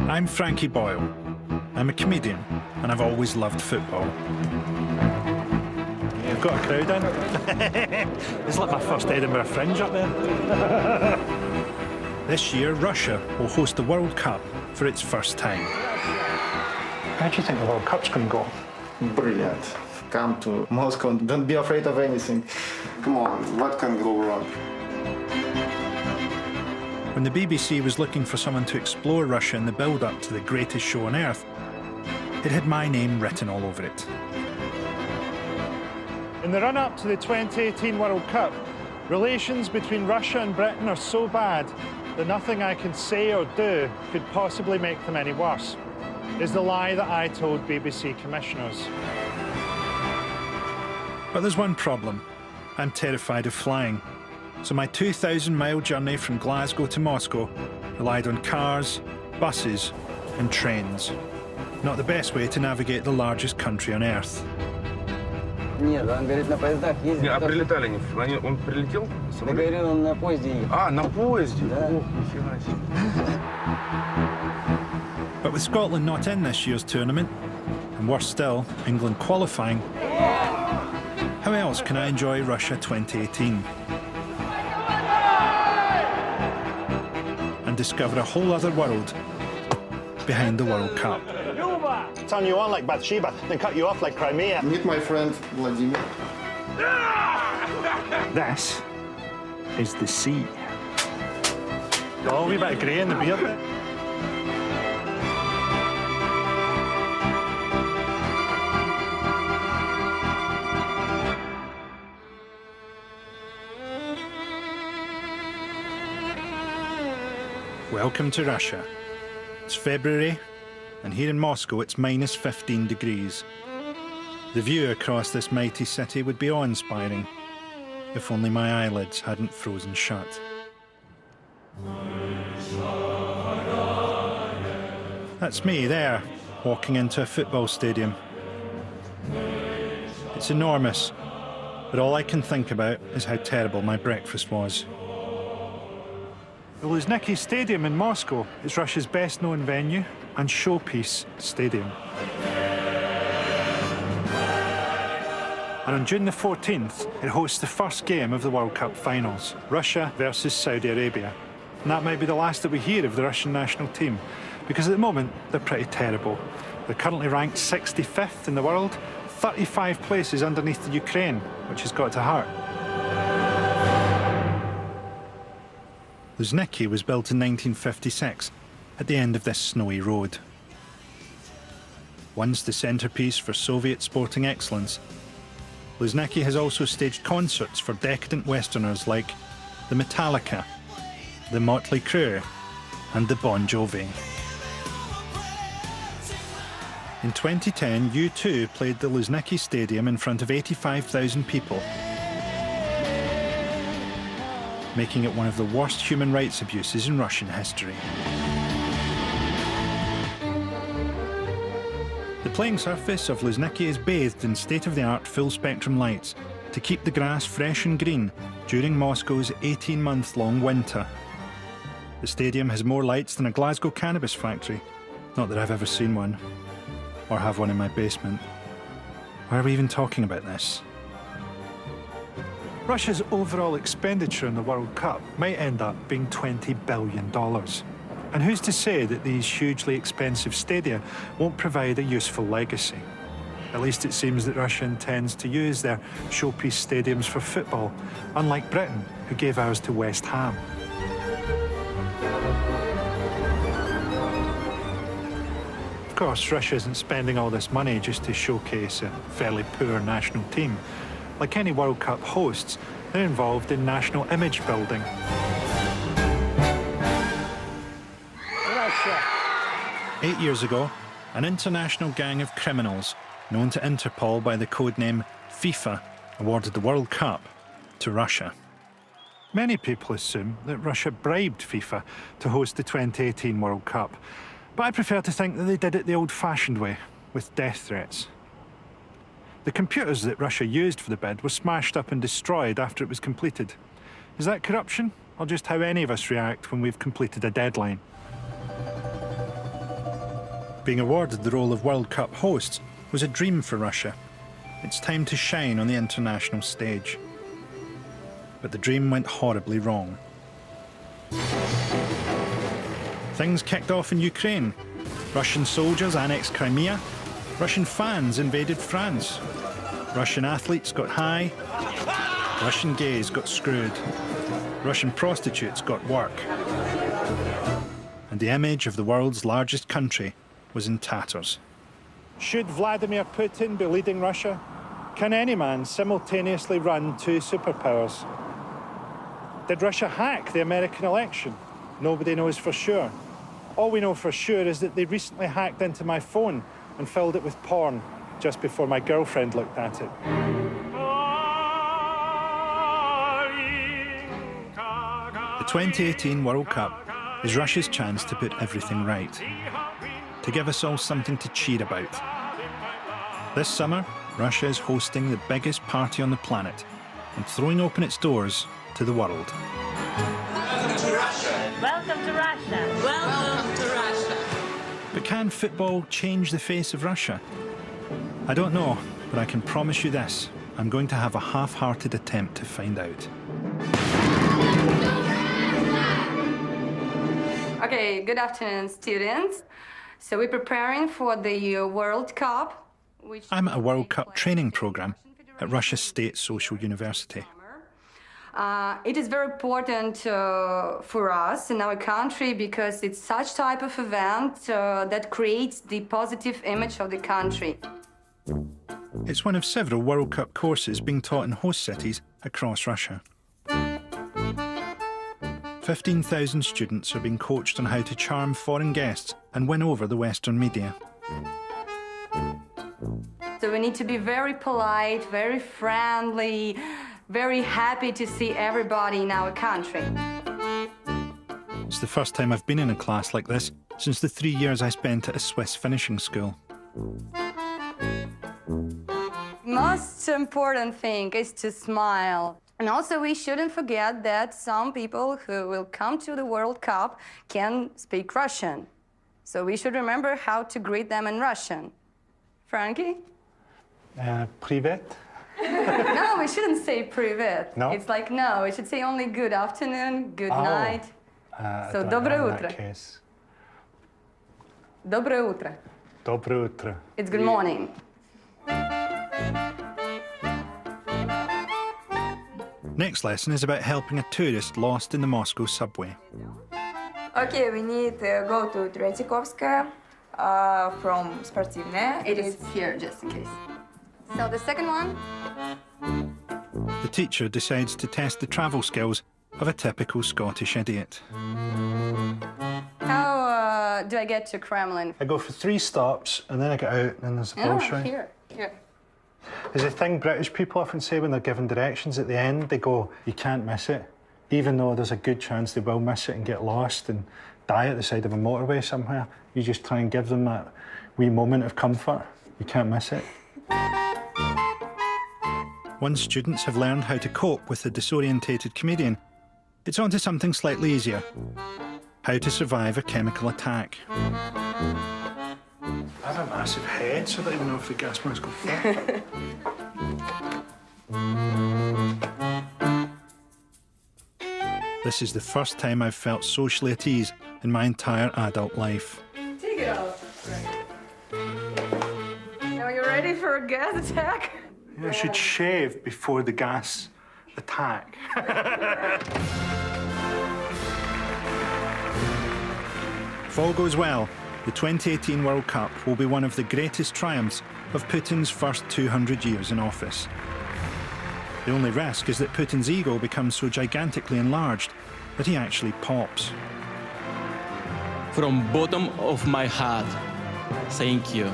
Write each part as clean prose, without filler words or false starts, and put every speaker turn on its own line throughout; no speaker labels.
I'm Frankie Boyle. I'm a comedian, and I've always loved football. You've got a crowd in. It's like my first Edinburgh Fringe up there. This year, Russia will host the World Cup for its first time. How do you think the World Cup's going to go?
Brilliant. Come to Moscow, don't be afraid of anything. Come on, what can go wrong?
When the BBC was looking for someone to explore Russia in the build-up to the greatest show on earth, it had my name written all over it. In the run-up to the 2018 World Cup, relations between Russia and Britain are so bad that nothing I can say or do could possibly make them any worse, is the lie that I told BBC commissioners. But there's one problem. I'm terrified of flying. So my 2,000-mile journey from Glasgow to Moscow relied on cars, buses and trains. Not the best way to navigate the largest country on earth.
Нет, он говорит, на поездах ездит.
А прилетали не? Он прилетел?
Я говорил, он на поезде едет.
А, на поезде?
Да.
Ох, нифига себе.
But with Scotland not in this year's tournament, and worse still, England qualifying, how else can I enjoy Russia 2018? And discover a whole other world behind the World Cup.
Turn you on like Bathsheba, then cut you off like Crimea.
Meet my friend Vladimir.
This is the sea. Oh, a wee bit of grey in the beard there. Welcome to Russia. It's February, and here in Moscow it's minus 15 degrees. The view across this mighty city would be awe-inspiring, if only my eyelids hadn't frozen shut. That's me there, walking into a football stadium. It's enormous, but all I can think about is how terrible my breakfast was. The Luzhniki Stadium in Moscow is Russia's best-known venue and showpiece stadium. And on June the 14th, it hosts the first game of the World Cup finals, Russia versus Saudi Arabia. And that might be the last that we hear of the Russian national team, because at the moment, they're pretty terrible. They're currently ranked 65th in the world, 35 places underneath the Ukraine, which has got to hurt. Luzhniki was built in 1956, at the end of this snowy road. Once the centrepiece for Soviet sporting excellence, Luzhniki has also staged concerts for decadent Westerners like the Metallica, the Motley Crue, and the Bon Jovi. In 2010, U2 played the Luzhniki Stadium in front of 85,000 people, making it one of the worst human rights abuses in Russian history. The playing surface of Luzhniki is bathed in state-of-the-art full-spectrum lights to keep the grass fresh and green during Moscow's 18-month-long winter. The stadium has more lights than a Glasgow cannabis factory. Not that I've ever seen one, or have one in my basement. Why are we even talking about this? Russia's overall expenditure in the World Cup might end up being $20 billion. And who's to say that these hugely expensive stadia won't provide a useful legacy? At least it seems that Russia intends to use their showpiece stadiums for football, unlike Britain, who gave ours to West Ham. Of course, Russia isn't spending all this money just to showcase a fairly poor national team. Like any World Cup hosts, they're involved in national image building.
Russia.
8 years ago, an international gang of criminals, known to Interpol by the codename FIFA, awarded the World Cup to Russia. Many people assume that Russia bribed FIFA to host the 2018 World Cup, but I prefer to think that they did it the old-fashioned way, with death threats. The computers that Russia used for the bid were smashed up and destroyed after it was completed. Is that corruption, or just how any of us react when we've completed a deadline? Being awarded the role of World Cup hosts was a dream for Russia. It's time to shine on the international stage. But the dream went horribly wrong. Things kicked off in Ukraine. Russian soldiers annexed Crimea. Russian fans invaded France. Russian athletes got high. Russian gays got screwed. Russian prostitutes got work. And the image of the world's largest country was in tatters.
Should Vladimir Putin be leading Russia? Can any man simultaneously run two superpowers? Did Russia hack the American election? Nobody knows for sure. All we know for sure is that they recently hacked into my phone and filled it with porn just before my girlfriend looked at it.
The 2018 World Cup is Russia's chance to put everything right, to give us all something to cheer about. This summer, Russia is hosting the biggest party on the planet and throwing open its doors to the world.
Welcome to Russia. Welcome to Russia. Welcome to Russia.
But can football change the face of Russia? I don't know, but I can promise you this. I'm going to have a half-hearted attempt to find out.
Okay, good afternoon, students. So we're preparing for the World Cup.
I'm at a World Cup training program at Russia's State Social University.
It is very important for us in our country because it's such type of event that creates the positive image of the country.
It's one of several World Cup courses being taught in host cities across Russia. 15,000 students are being coached on how to charm foreign guests and win over the Western media.
So we need to be very polite, very friendly, very happy to see everybody in our country.
It's the first time I've been in a class like this since the 3 years I spent at a Swiss finishing school.
Most important thing is to smile. And also we shouldn't forget that some people who will come to the World Cup can speak Russian. So we should remember how to greet them in Russian. Frankie?
Privet?
No, we shouldn't say privet.
No?
It's like, no, we should say only good afternoon, good night. So, доброе утро. Доброе утро.
Доброе утро.
It's good morning.
Next lesson is about helping a tourist lost in the Moscow subway.
Okay, we need to go to Tretyakovskaya from Sportivnaya.
It is here, just in case. So the second one?
The teacher decides to test the travel skills of a typical Scottish idiot.
How do I get to Kremlin?
I go for 3 stops and then I get out and then there's a bolshoi.
Here.
There's a thing British people often say when they're given directions at the end, they go, you can't miss it. Even though there's a good chance they will miss it and get lost and die at the side of a motorway somewhere, you just try and give them that wee moment of comfort. You can't miss it.
Once students have learned how to cope with the disorientated comedian, it's on to something slightly easier. How to survive a chemical attack.
I have a massive head, so I don't even know if the gas mask will fit.
This is the first time I've felt socially at ease in my entire adult life.
Take it off. Now you're ready for a gas attack?
I should shave before the gas attack.
If all goes well, the 2018 World Cup will be one of the greatest triumphs of Putin's first 200 years in office. The only risk is that Putin's ego becomes so gigantically enlarged that he actually pops.
From bottom of my heart, thank you.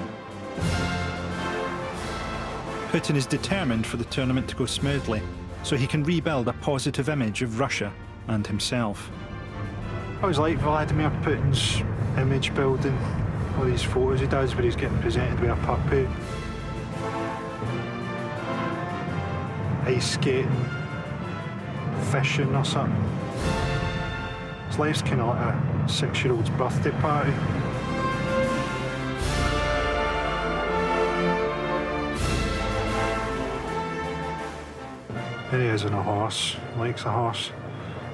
Putin is determined for the tournament to go smoothly, so he can rebuild a positive image of Russia and himself.
I always like Vladimir Putin's image building, all these photos he does where he's getting presented with a puppy. Ice skating, fishing or something. His life's kind of like a 6-year-old's birthday party. There he is on a horse. He likes a horse.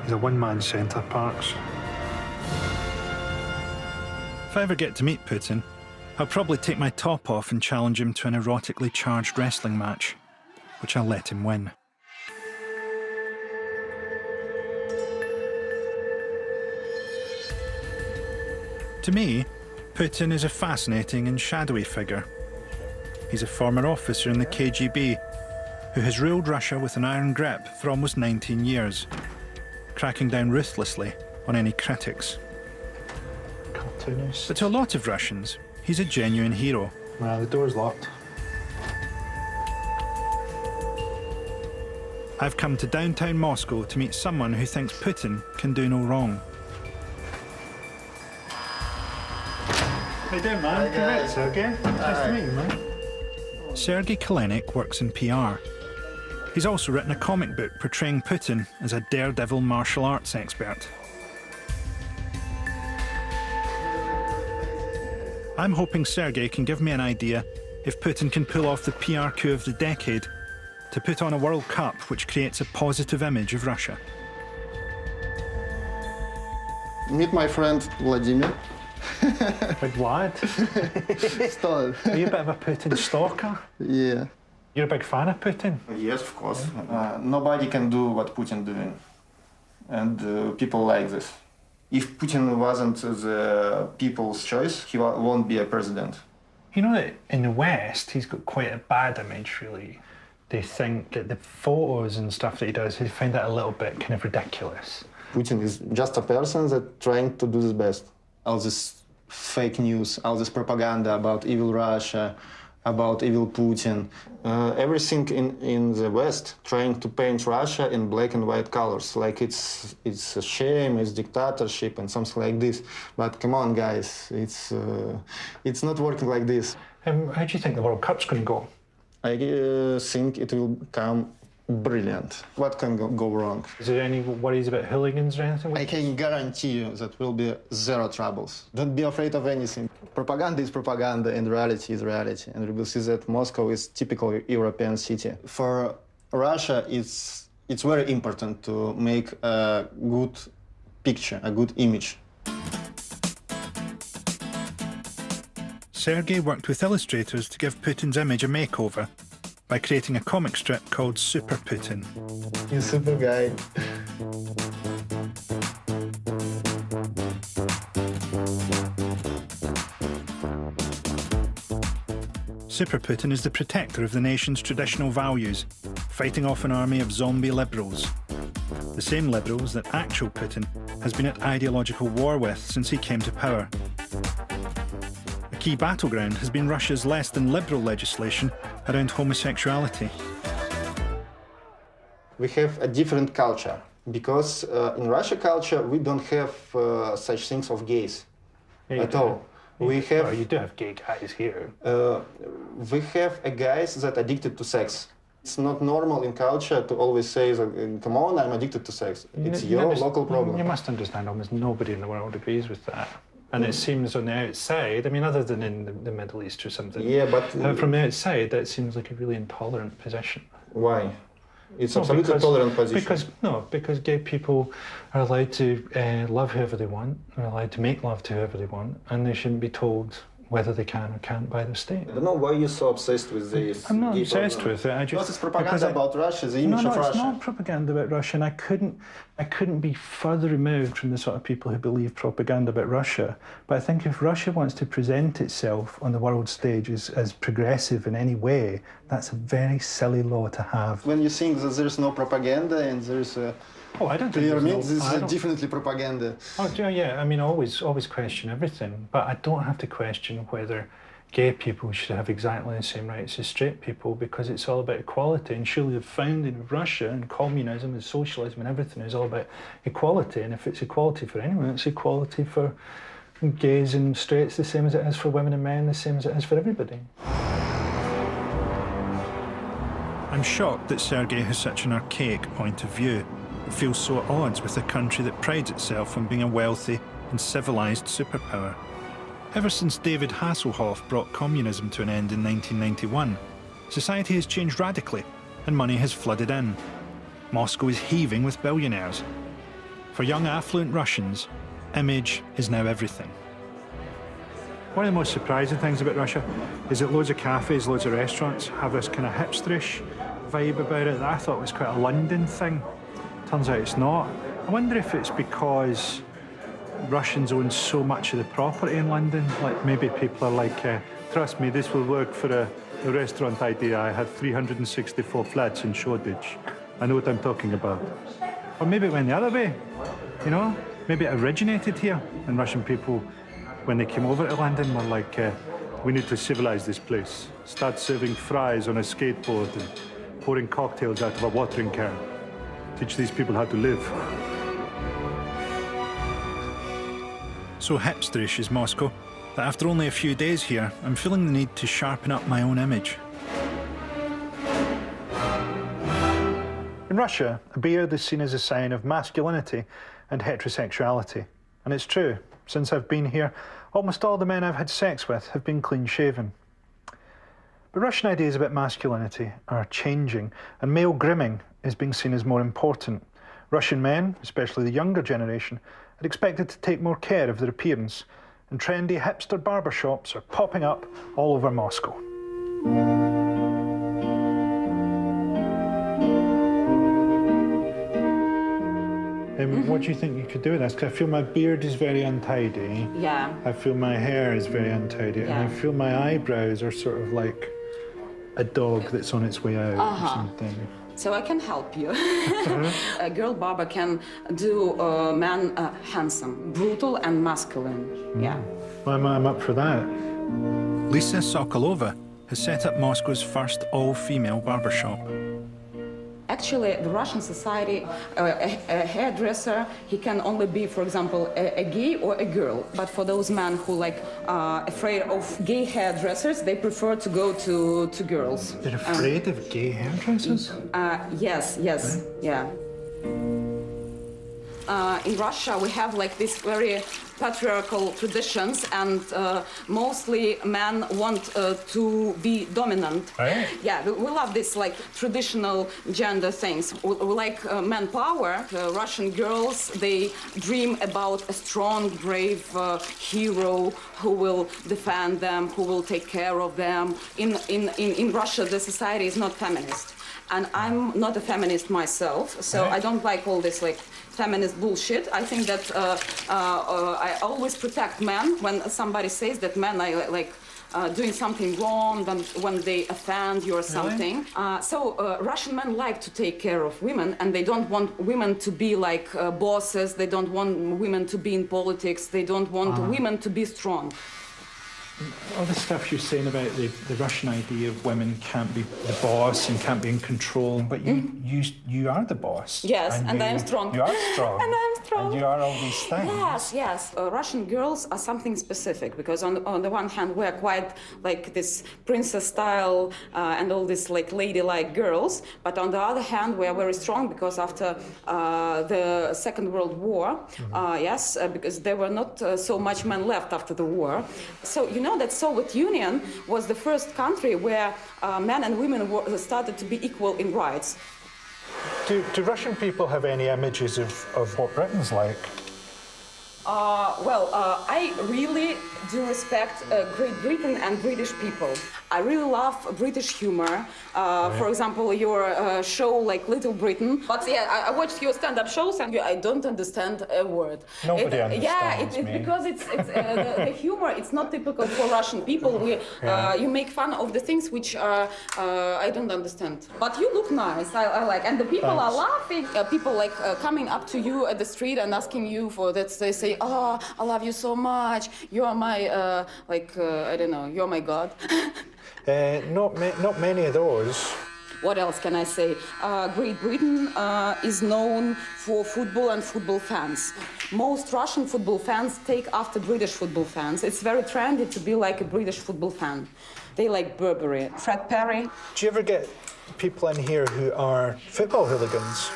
He's a one-man centre parks.
If I ever get to meet Putin, I'll probably take my top off and challenge him to an erotically charged wrestling match, which I'll let him win. To me, Putin is a fascinating and shadowy figure. He's a former officer in the KGB who has ruled Russia with an iron grip for almost 19 years, cracking down ruthlessly on any critics.
Cartoonist.
But to a lot of Russians, he's a genuine hero.
Well, the door's locked.
I've come to downtown Moscow to meet someone who thinks Putin can do no wrong.
How you doing, man? Congrats, Sergey. Nice to meet you, man.
Sergei Kalenik works in PR. He's also written a comic book portraying Putin as a daredevil martial arts expert. I'm hoping Sergei can give me an idea if Putin can pull off the PR coup of the decade to put on a World Cup which creates a positive image of Russia.
Meet my friend Vladimir.
Big lad.
Stole.
Are you a bit of a Putin stalker?
Yeah.
You're a big fan of Putin?
Yes, of course. Nobody can do what Putin doing. And people like this. If Putin wasn't the people's choice, he won't be a president.
You know that in the West, he's got quite a bad image, really. They think that the photos and stuff that he does, they find that a little bit kind of ridiculous.
Putin is just a person that trying to do his best. All this fake news, all this propaganda about evil Russia, about evil Putin, everything in the West trying to paint Russia in black and white colors, like it's a shame, it's dictatorship and something like this. But come on, guys, it's not working like this.
How do you think the World Cup's going to go?
I think it will come brilliant. What can go wrong?
Is there any worries about hooligans or anything?
I can guarantee you that will be zero troubles. Don't be afraid of anything. Propaganda is propaganda and reality is reality. And we will see that Moscow is typical European city. For Russia, it's very important to make a good picture, a good image.
Sergei worked with illustrators to give Putin's image a makeover by creating a comic strip called Super Putin.
You super guy.
Super Putin is the protector of the nation's traditional values, fighting off an army of zombie liberals. The same liberals that actual Putin has been at ideological war with since he came to power. A key battleground has been Russia's less than liberal legislation around homosexuality.
We have a different culture because in Russia culture we don't have such things of gays at all. We have.
Well, you do have gay guys here.
We have a guys that addicted to sex. It's not normal in culture to always say, "Come on, I'm addicted to sex." It's your local problem.
You must understand, almost nobody in the world agrees with that. And it seems on the outside, I mean, other than in the Middle East or something.
Yeah, but
from the outside, that seems like a really intolerant position.
Why? It's absolutely tolerant position.
Because gay people are allowed to love whoever they want, they're allowed to make love to whoever they want, and they shouldn't be told whether they can or can't by the state.
I don't know why you're so obsessed with this.
I'm not obsessed with it.
Because it's propaganda about Russia, the image of Russia.
No, it's not propaganda about Russia, and I couldn't be further removed from the sort of people who believe propaganda about Russia. But I think if Russia wants to present itself on the world stage as progressive in any way, that's a very silly law to have.
When you think that there's no propaganda and there's a
I don't think
clear means this is definitely propaganda.
Oh, yeah, I mean, always question everything, but I don't have to question whether gay people should have exactly the same rights as straight people, because it's all about equality. And surely the founding of Russia and communism and socialism and everything is all about equality. And if it's equality for anyone, it's equality for gays and straights the same as it is for women and men, the same as it is for everybody.
I'm shocked that Sergei has such an archaic point of view. It feels so at odds with a country that prides itself on being a wealthy and civilized superpower. Ever since David Hasselhoff brought communism to an end in 1991, society has changed radically and money has flooded in. Moscow is heaving with billionaires. For young affluent Russians, image is now everything.
One of the most surprising things about Russia is that loads of cafes, loads of restaurants have this kind of hipsterish vibe about it that I thought was quite a London thing. Turns out it's not. I wonder if it's because Russians own so much of the property in London. Like maybe people are like, trust me, this will work for a restaurant idea. I have 364 flats in Shoreditch. I know what I'm talking about. Or maybe it went the other way, you know? Maybe it originated here, and Russian people, when they came over to London, were like, we need to civilize this place. Start serving fries on a skateboard and pouring cocktails out of a watering can. Teach these people how to live.
So hipsterish is Moscow that after only a few days here, I'm feeling the need to sharpen up my own image.
In Russia, a beard is seen as a sign of masculinity and heterosexuality. And it's true. Since I've been here, almost all the men I've had sex with have been clean-shaven. But Russian ideas about masculinity are changing, and male grooming is being seen as more important. Russian men, especially the younger generation, are expected to take more care of their appearance, and trendy hipster barbershops are popping up all over Moscow. What do you think you could do with this? 'Cause I feel my beard is very untidy.
Yeah.
I feel my hair is very untidy.
Yeah.
And I feel my eyebrows are sort of like a dog that's on its way out or something.
So I can help you. A girl barber can do a man handsome, brutal and masculine. Yeah.
Well, I'm up for that.
Lisa Sokolova has set up Moscow's first all-female barbershop.
Actually, the Russian society, a hairdresser, he can only be, for example, a gay or a girl. But for those men who like afraid of gay hairdressers, they prefer to go to girls.
They're afraid of gay hairdressers?
Yes, yeah. In Russia, we have like these very patriarchal traditions, and mostly men want to be dominant.
Right.
Yeah, we love this like traditional gender things. We like man power. Russian girls, they dream about a strong, brave hero who will defend them, who will take care of them. In Russia, the society is not feminist. And I'm not a feminist myself, so I don't like all this like feminist bullshit. I think that I always protect men when somebody says that men are like doing something wrong, when they offend you or something. Really? Russian men like to take care of women, and they don't want women to be like bosses. They don't want women to be in politics. They don't want women to be strong.
All the stuff you're saying about the Russian idea of women can't be the boss and can't be in control, but you are the boss.
Yes, and I am strong.
You are strong.
And I'm strong.
And you are all these things.
Yes. Russian girls are something specific because on the one hand we're quite like this princess style and all these like ladylike girls, but on the other hand we are very strong because after the Second World War, because there were not so much men left after the war. So you know that Soviet Union was the first country where men and women started to be equal in rights.
Do Russian people have any images of what Britain's like?
I really do respect Great Britain and British people. I really love British humor. For example, your show like Little Britain. But yeah, I watched your stand-up shows and I don't understand a word.
Nobody understands
Yeah, it's because it's the humor. It's not typical for Russian people. You make fun of the things which I don't understand. But you look nice. I like, and the people are laughing. People like coming up to you at the street and asking you for that. They say, "Oh, I love you so much. You are my I don't know. You're my god."
Not many of those.
What else can I say? Great Britain is known for football and football fans. Most Russian football fans take after British football fans. It's very trendy to be like a British football fan. They like Burberry. Fred Perry.
Do you ever get people in here who are football hooligans?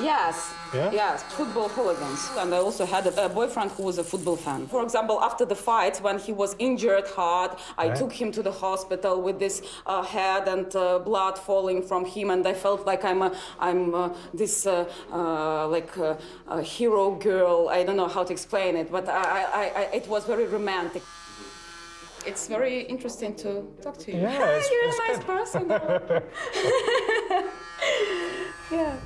Yes.
Yeah?
Yes, football hooligans. And I also had a boyfriend who was a football fan. For example, after the fight, when he was injured hard, I took him to the hospital with this head and blood falling from him, and I felt like I'm this hero girl. I don't know how to explain it, but it was very romantic. It's very interesting to talk to you.
Yeah,
You're a nice person. Yeah.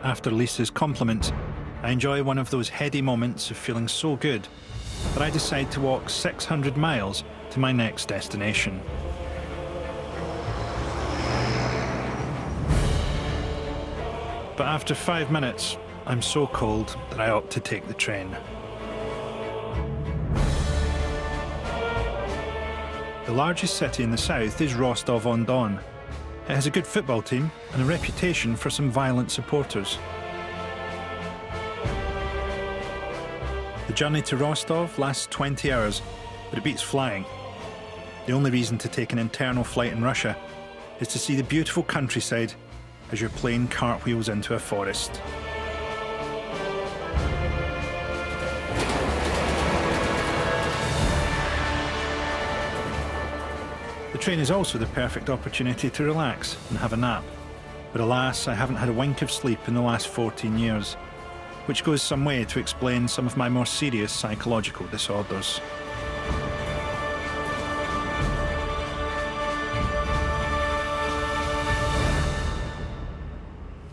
After Lisa's compliments, I enjoy one of those heady moments of feeling so good that I decide to walk 600 miles to my next destination. But after 5 minutes, I'm so cold that I opt to take the train. The largest city in the south is Rostov-on-Don. It has a good football team and a reputation for some violent supporters. The journey to Rostov lasts 20 hours, but it beats flying. The only reason to take an internal flight in Russia is to see the beautiful countryside as your plane cartwheels into a forest. The train is also the perfect opportunity to relax and have a nap. But alas, I haven't had a wink of sleep in the last 14 years, which goes some way to explain some of my more serious psychological disorders.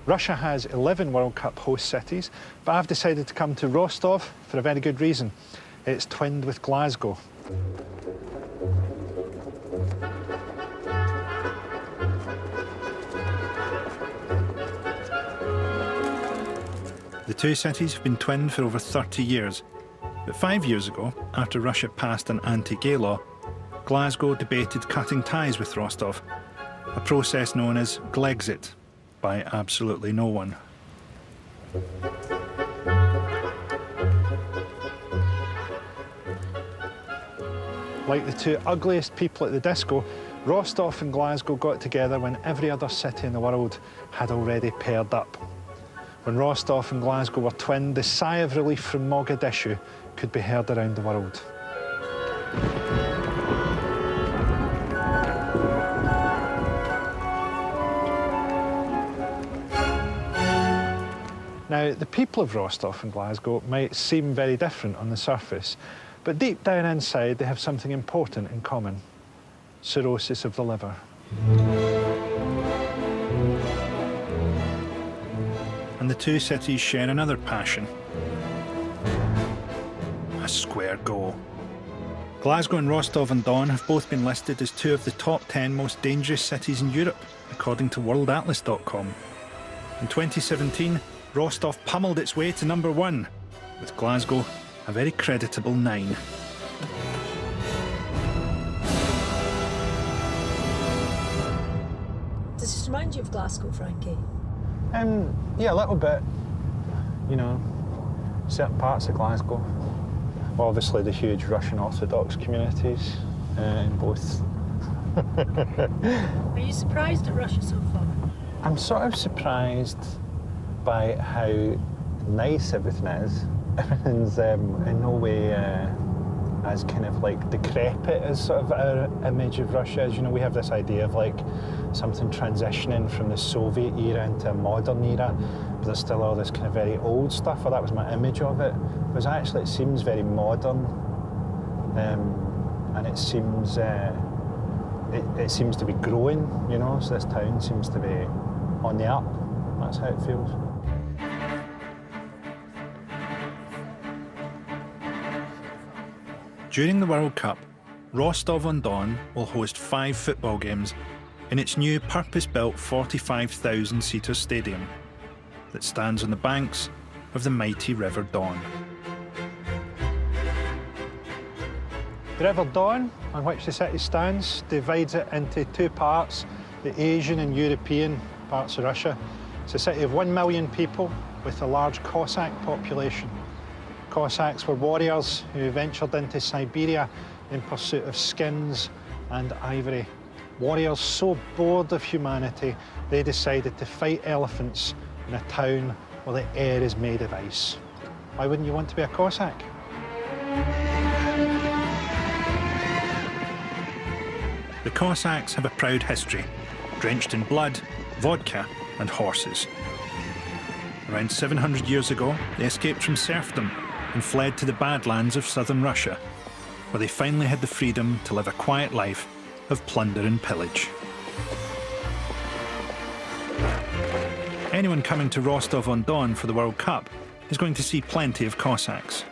Russia has 11 World Cup host cities, but I've decided to come to Rostov for a very good reason. It's twinned with Glasgow.
The two cities have been twinned for over 30 years, but 5 years ago, after Russia passed an anti-gay law, Glasgow debated cutting ties with Rostov, a process known as Glexit, by absolutely no one.
Like the two ugliest people at the disco, Rostov and Glasgow got together when every other city in the world had already paired up. When Rostov and Glasgow were twinned, the sigh of relief from Mogadishu could be heard around the world. Now, the people of Rostov and Glasgow might seem very different on the surface, but deep down inside they have something important in common: cirrhosis of the liver.
And the two cities share another passion: a square goal. Glasgow and Rostov-on-Don have both been listed as two of the top 10 most dangerous cities in Europe, according to worldatlas.com. In 2017, Rostov pummeled its way to number 1, with Glasgow a very creditable 9.
Does this remind you of Glasgow, Frankie?
Yeah, a little bit. You know, certain parts of Glasgow. Well, obviously the huge Russian Orthodox communities in both.
Are you surprised at Russia so far?
I'm sort of surprised by how nice everything is. Everything's in no way as kind of like decrepit as sort of our image of Russia is. You know, we have this idea of like something transitioning from the Soviet era into a modern era, but there's still all this kind of very old stuff, or that was my image of it. Whereas actually it seems very modern, and it seems to be growing, you know, so this town seems to be on the up. That's how it feels.
During the World Cup, Rostov-on-Don will host 5 football games in its new purpose-built 45,000-seater stadium that stands on the banks of the mighty River Don.
The River Don, on which the city stands, divides it into two parts, the Asian and European parts of Russia. It's a city of 1 million people with a large Cossack population. Cossacks were warriors who ventured into Siberia in pursuit of skins and ivory. Warriors so bored of humanity, they decided to fight elephants in a town where the air is made of ice. Why wouldn't you want to be a Cossack?
The Cossacks have a proud history, drenched in blood, vodka and horses. Around 700 years ago, they escaped from serfdom and fled to the Badlands of southern Russia, where they finally had the freedom to live a quiet life of plunder and pillage. Anyone coming to Rostov-on-Don for the World Cup is going to see plenty of Cossacks.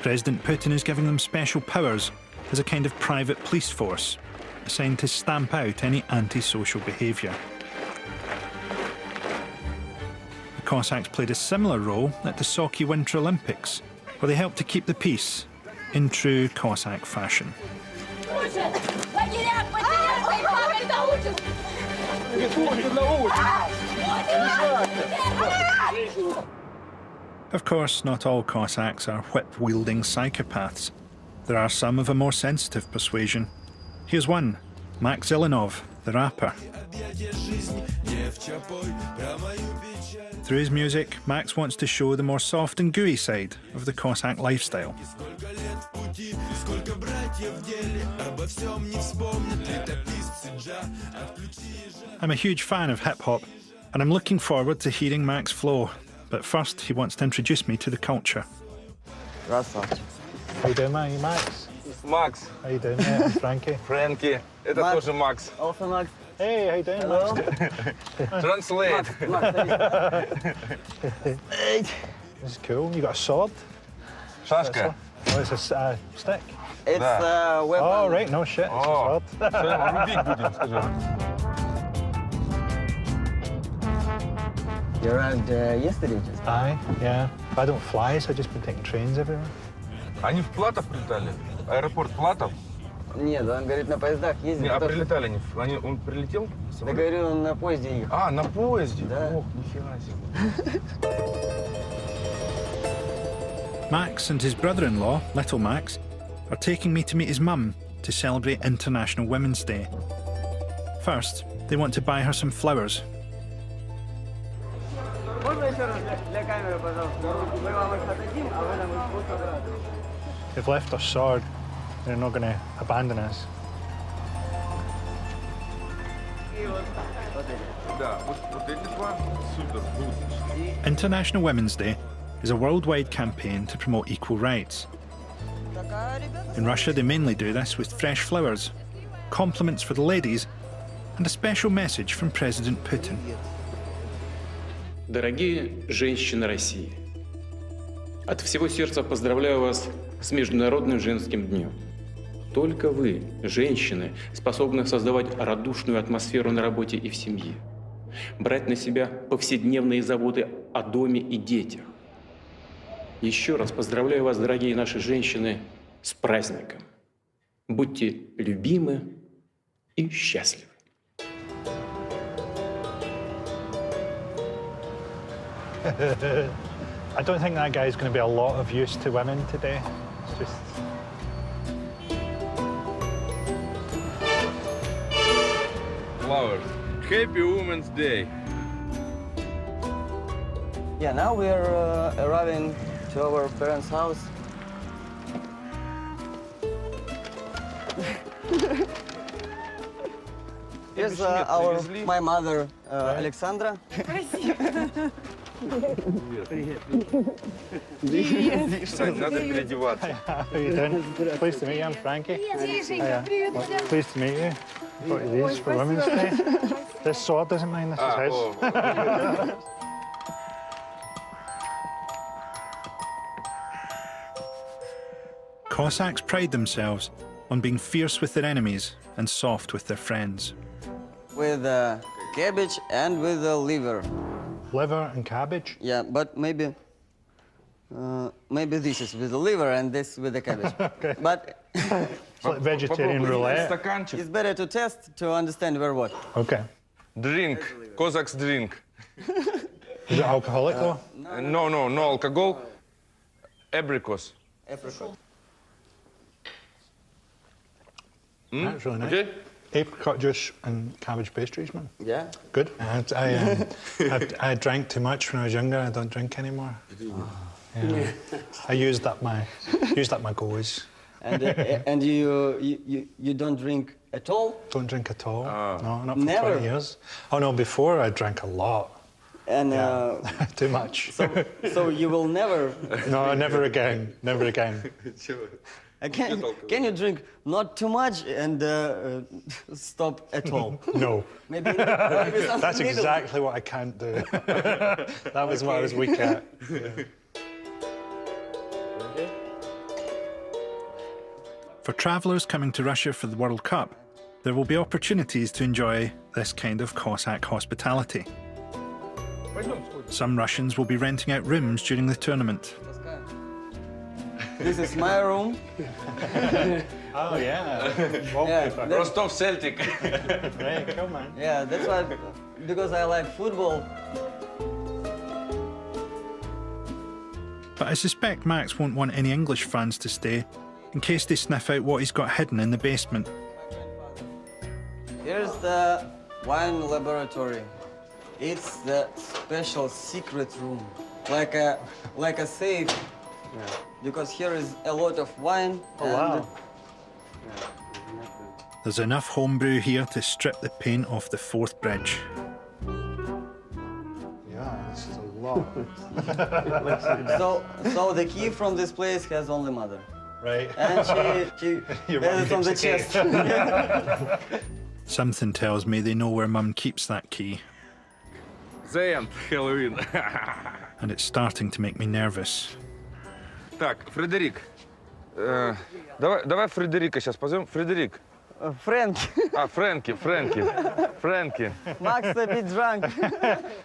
President Putin is giving them special powers as a kind of private police force, assigned to stamp out any antisocial behaviour. The Cossacks played a similar role at the Sochi Winter Olympics, where they helped to keep the peace in true Cossack fashion. Of course, not all Cossacks are whip-wielding psychopaths. There are some of a more sensitive persuasion. Here's one, Max Ilinov, the rapper. Through his music, Max wants to show the more soft and gooey side of the Cossack lifestyle. I'm a huge fan of hip-hop, and I'm looking forward to hearing Max flow. But first, he wants to introduce me to the culture.
How you doing, man? You Max?
Макс.
How you doing, mate? I'm Frankie.
Фрэнки. Это
Макс.
тоже Макс.
Also Max.
Hey, how you doing,
Hello.
Max?
Translate.
This is cool. You got a sword?
Шашка.
Oh, it's a stick.
It's a weapon.
Oh, right. No shit. It's a sword.
Всё, рубить будем, скажи.
You arrived yesterday just?
Aye, yeah. I don't fly, so I've just been taking trains everywhere.
Они в Платов прилетали? Аэропорт Платов?
Нет, он говорит, на поездах ездит.
Не, а
потому что-
прилетали они? Он прилетел?
Я говорю, он на поезде ехал.
А, на поезде?
Да.
Ох, нифига себе.
Max and his brother-in-law, Little Max, are taking me to meet his mum to celebrate International Women's Day. First, they want to buy her some flowers.
Можно еще раз для камеры, пожалуйста? Мы вам их отдадим, а вы нам их будете обрадовать.
They've left our sword. They're not going to abandon us.
Да, вот эти два супер будут.
International Women's Day is a worldwide campaign to promote equal rights. In Russia, they mainly do this with fresh flowers, compliments for the ladies, and a special message from President Putin.
Дорогие женщины России, от всего сердца поздравляю вас с Международным женским днем. Только вы, женщины, способны создавать радушную атмосферу на работе и в семье, брать на себя повседневные заботы о доме и детях. Еще раз поздравляю вас, дорогие наши женщины, с праздником. Будьте любимы и счастливы.
I don't think that guy's going to be a lot of use to women today. It's just...
Flowers. Happy Women's Day.
Yeah, now we are arriving to our parents' house. Here's my mother, Alexandra.
Кстати, надо переодеваться.
How you doing? Pleased to meet you. I'm Frankie. Hiya. Pleased to meet you. What are these for Women's Day? This sword doesn't mind. This is his.
Cossacks pride themselves on being fierce with their enemies and soft with their friends.
With cabbage and with liver.
Liver and cabbage?
Yeah, but maybe this is with the liver and this with the cabbage.
Okay.
But
It's like vegetarian
Попробуй
roulette.
стаканчик.
it's better to test to understand where what.
Okay.
Drink. Cossacks drink.
Is it alcoholic though?
No alcohol. Abricos.
Apricot.
That's really nice.
Okay?
Apricot juice and cabbage pastries, man.
Yeah.
Good. I drank too much when I was younger. I don't drink anymore. Yeah. I used up my goes.
And you don't drink at all?
Don't drink at all. No, not for
Never?
20 years. Oh no, before I drank a lot.
And
Too much.
so you will never.
No, never again. Never again.
Can you drink not too much and stop at all?
No.
Maybe
That's exactly what I can't do. That was what I was weak at. For travellers coming to Russia for the World Cup, there will be opportunities to enjoy this kind of Cossack hospitality. Some Russians will be renting out rooms during the tournament.
This is my room.
Oh, yeah.
Yeah,
Rostov Celtic.
Right, cool, man.
yeah, that's why, because I like football.
But I suspect Max won't want any English fans to stay in case they sniff out what he's got hidden in the basement.
Here's the wine laboratory. It's the special secret room, like a safe. Yeah. Because here is a lot of wine.
Oh, wow. There's enough homebrew here to strip the paint off the fourth bridge. Yeah, this is a lot.
So the key from this place has only mother.
Right.
And she has it on the chest.
Something tells me they know where Mum keeps that key.
The end, Halloween.
And it's starting to make me nervous.
Так, Фредерик. Давай Фредерика сейчас позовем. Фредерик.
Frankie.
Frankie.
Max a bit drunk.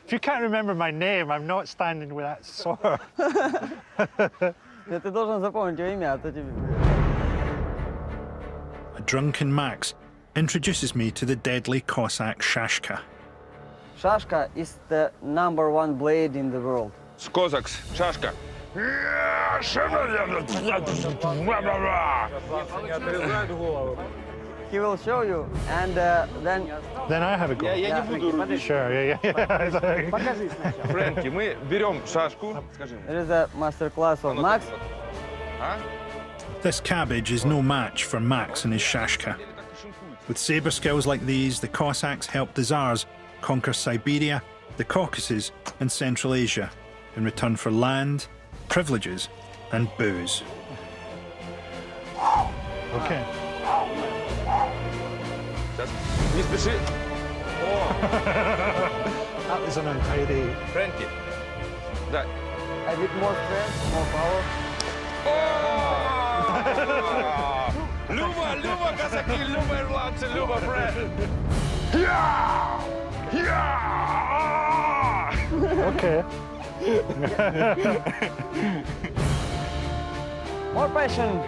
If you can't remember my name, I'm not standing with that sword.
Ты должен запомнить его имя, а то тебе...
A drunken Max introduces me to the deadly Cossack shashka.
Shashka is the #1 blade in the world.
Cossacks. Шашка.
He will show you, and then...
Then I have a go.
Я не буду рубить.
Sure, yeah.
Фрэнки, мы берем шашку. Скажи.
There is a master class of Max.
А?
This cabbage is no match for Max and his shashka. With saber skills like these, the Cossacks helped the Tsars conquer Siberia, the Caucasus, and Central Asia in return for land, privileges, and booze.
Okay.
Не спеши.
That was an untidy...
Фрэнки. Да.
A bit more strength, more power.
Люба, казаки, Люба, ирландцы, Люба, Фрэнк.
Okay.
More passion.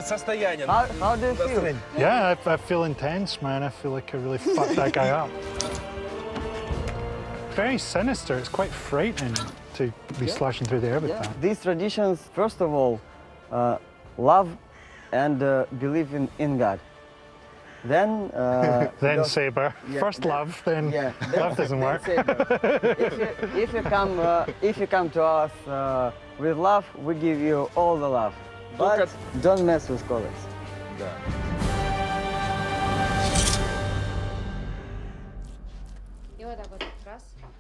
Состояние.
How do you feel?
Yeah, I feel intense, man. I feel like I really fucked that guy up. Very sinister. It's quite frightening to be slashing through the air with that.
These traditions, first of all, love and believe in God. Then...
Then saber.
Yeah,
First love, then love doesn't work.
If you come to us with love, we give you all the love. But don't mess with colors.
Да.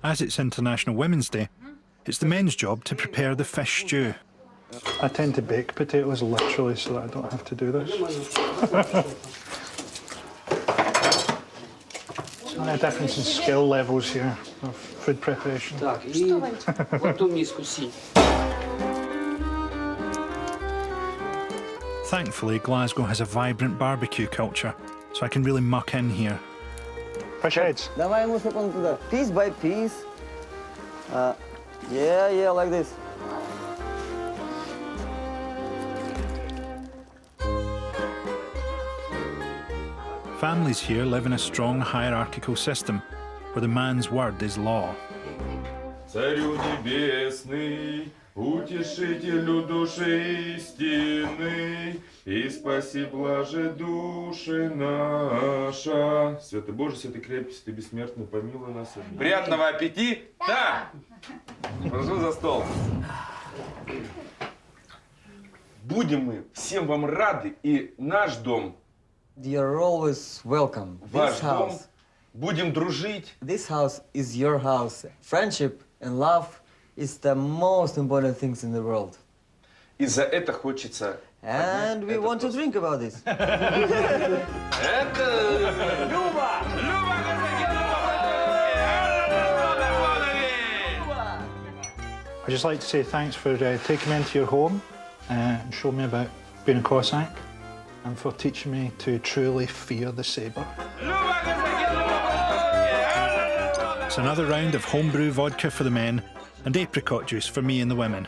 As it's International Women's Day, it's the men's job to prepare the fish stew.
I tend to bake potatoes literally so that I don't have to do this. So a difference in skill levels here of food preparation.
Thankfully, Glasgow has a vibrant barbecue culture, so I can really muck in here.
Fish heads.
Давай ему секунду туда. Piece by piece. Yeah, like this.
Families here live in a strong hierarchical system, where the man's word is law.
Царю небесный, утешителю души истины, и спаси, блаже души наша. Святый Боже, святый крепкий, святый бессмертный, помилуй нас. Приятного аппетита! Прошу за стол. Будем мы всем вам рады, и наш дом,
You're always welcome.
ваш
This
дом,
house,
будем дружить.
this house is your house. Friendship and love is the most important things in the world.
И за это хочется...
And we want to drink about this.
Это...
Люба!
I'd just like to say thanks for taking me into your home and showing me about being a Cossack and for teaching me to truly fear the sabre.
It's another round of homebrew vodka for the men and apricot juice for me and the women.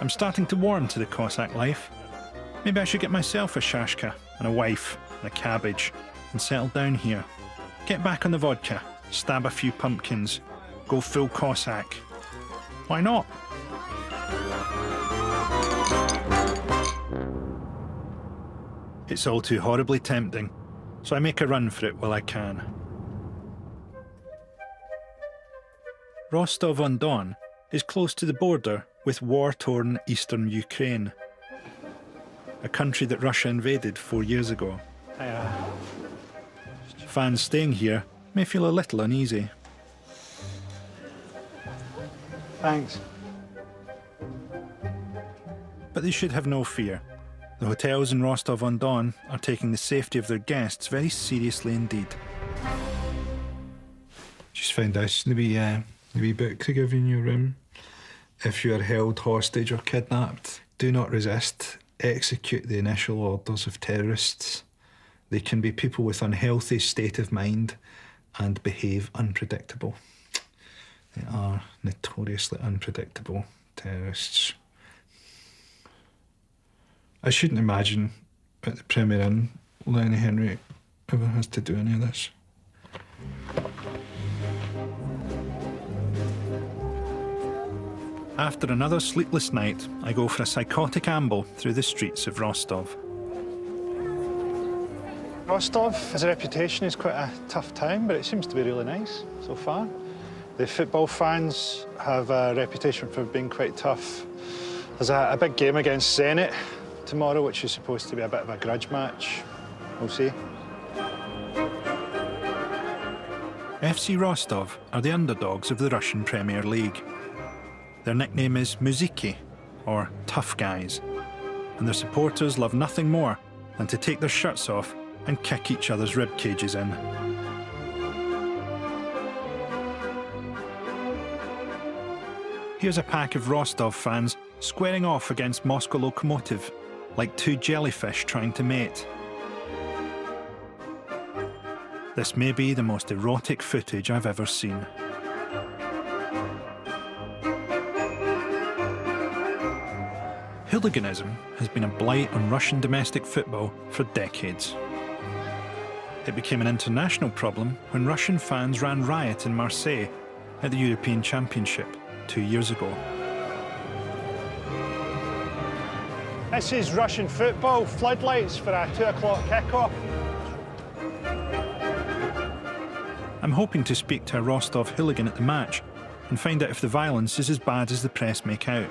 I'm starting to warm to the Cossack life. Maybe I should get myself a shashka and a wife and a cabbage and settle down here. Get back on the vodka, stab a few pumpkins, go full Cossack. Why not? It's all too horribly tempting, so I make a run for it while I can. Rostov-on-Don is close to the border with war-torn eastern Ukraine, a country that Russia invaded 4 years ago. Fans staying here may feel a little uneasy.
Thanks.
But they should have no fear. The hotels in Rostov-on-Don are taking the safety of their guests very seriously indeed.
Just found this in the wee book they give you in your room. If you are held hostage or kidnapped, do not resist. Execute the initial orders of terrorists. They can be people with unhealthy state of mind and behave unpredictable. They are notoriously unpredictable terrorists. I shouldn't imagine at the Premier Inn, Lenny Henry ever has to do any of this.
After another sleepless night, I go for a psychotic amble through the streets of Rostov.
Rostov has a reputation as quite a tough town, but it seems to be really nice so far. The football fans have a reputation for being quite tough. There's a big game against Zenit tomorrow, which is supposed to be a bit of a grudge match. We'll see.
FC Rostov are the underdogs of the Russian Premier League. Their nickname is Muziki, or Tough Guys, and their supporters love nothing more than to take their shirts off and kick each other's rib cages in. Here's a pack of Rostov fans squaring off against Moscow Lokomotiv, like two jellyfish trying to mate. This may be the most erotic footage I've ever seen. Hooliganism has been a blight on Russian domestic football for decades. It became an international problem when Russian fans ran riot in Marseille at the European Championship 2 years ago.
This is Russian football, floodlights for a 2 o'clock kickoff.
I'm hoping to speak to a Rostov hooligan at the match and find out if the violence is as bad as the press make out.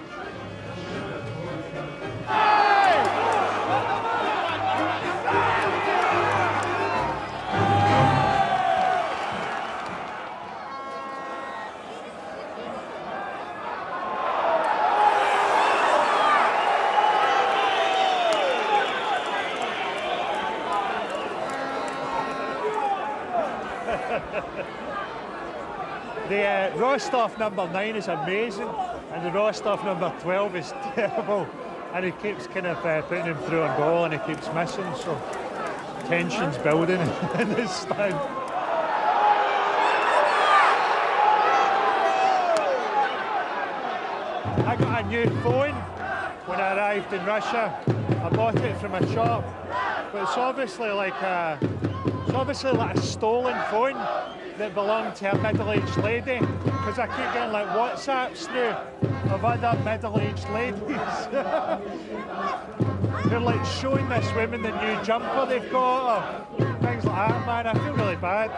The Rostov number 9 is amazing, and the Rostov number 12 is terrible. And he keeps kind of putting him through a goal, and he keeps missing, so tension's building in this stand. I got a new phone when I arrived in Russia. I bought it from a shop, but it's obviously like a stolen phone. that belong to a middle-aged lady, because I keep getting like WhatsApps through of other middle-aged ladies. They're like showing this woman the new jumper they've got, or things like that, man. I feel really bad.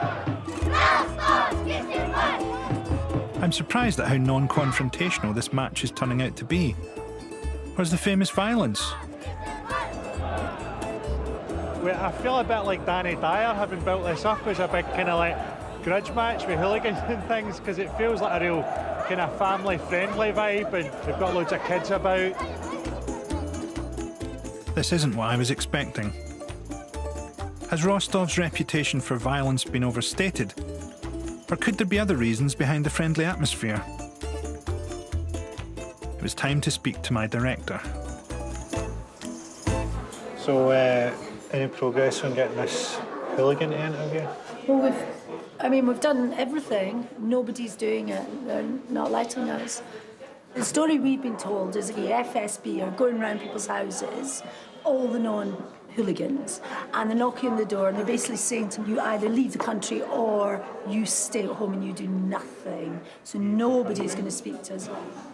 I'm surprised at how non-confrontational this match is turning out to be. Where's the famous violence?
I feel a bit like Danny Dyer having built this up as a big kind of like grudge match with hooligans and things, because it feels like a real kind of family-friendly vibe, and they've got loads of kids about.
This isn't what I was expecting. Has Rostov's reputation for violence been overstated? Or could there be other reasons behind the friendly atmosphere? It was time to speak to my director.
So, any progress on getting this hooligan to interview?
Well, we've done everything. Nobody's doing it. They're not letting us. The story we've been told is the FSB are going around people's houses, all the non-hooligans, and they're knocking on the door and they're basically saying to them, you either leave the country or you stay at home and you do nothing. So nobody's going to speak to us.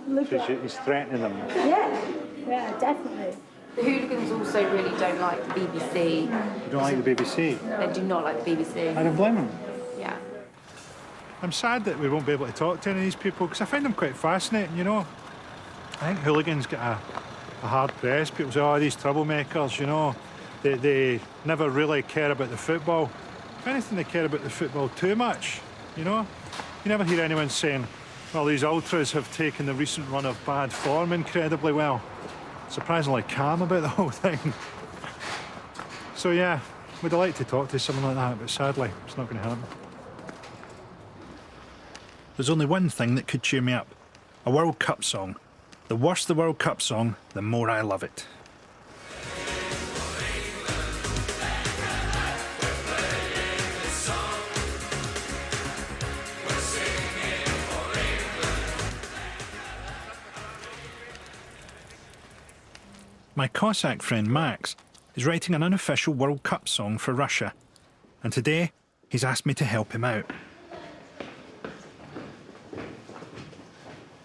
So he's threatening them?
Yeah, definitely.
The hooligans also really don't like the BBC.
You don't like the BBC?
They do not like the BBC.
I don't blame them.
Yeah.
I'm sad that we won't be able to talk to any of these people, because I find them quite fascinating, you know. I think hooligans get a hard press. People say, oh, these troublemakers, you know, they never really care about the football. If anything, they care about the football too much, you know. You never hear anyone saying, well, these ultras have taken the recent run of bad form incredibly well. Surprisingly calm about the whole thing. So yeah, we'd like to talk to someone like that, but sadly, it's not going to happen.
There's only one thing that could cheer me up. A World Cup song. The worse the World Cup song, the more I love it. My Cossack friend Max is writing an unofficial World Cup song for Russia, and today he's asked me to help him out.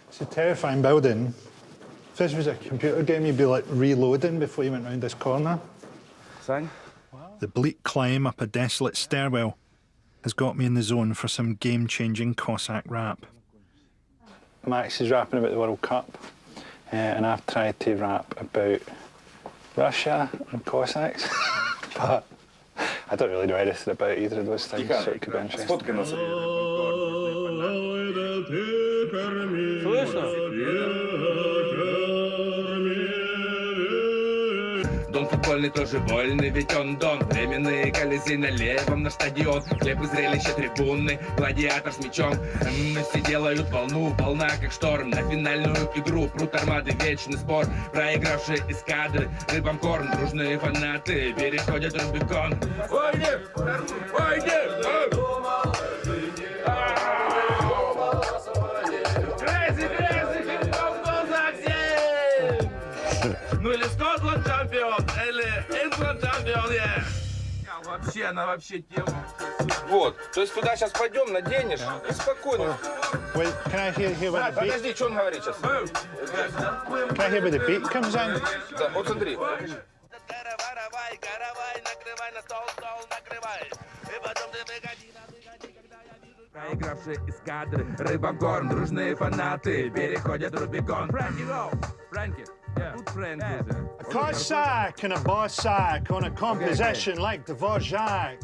It's a terrifying building. If this was a computer game, you'd be like reloading before you went round this corner.
Сань?
The bleak climb up a desolate stairwell has got me in the zone for some game-changing Cossack rap.
Max is rapping about the World Cup, and I've tried to rap about Russia and Cossacks, but I don't really know anything about either of those things, so it could be interesting.
Дон футбольный тоже вольный, ведь он Дон. Временные колесы на левом на стадион. Хлеб и зрелище трибунны, гладиатор с мечом. Все делают волну, волна как шторм. На финальную игру прут армады, вечный спор. Проигравшие эскадры, рыбам корм. Дружные фанаты переходят Рубикон. Войне! Войне! Ну или Скотланд чемпион, или Ингланд чемпион, Вообще, она вообще тема.
Вот, то есть туда сейчас пойдем, наденешь и спокойно.
Wait, can I hear what the beat?
Подожди, что он говорит сейчас?
Can I hear where the beat comes in?
Да, вот смотри.
Проигравшие эскадры, рыбам корм, дружные фанаты переходят Рубикон. Фрэнки, go! Фрэнки, тут Фрэнки уже.
A Cossack and a Bossack on a composition like Dvorak.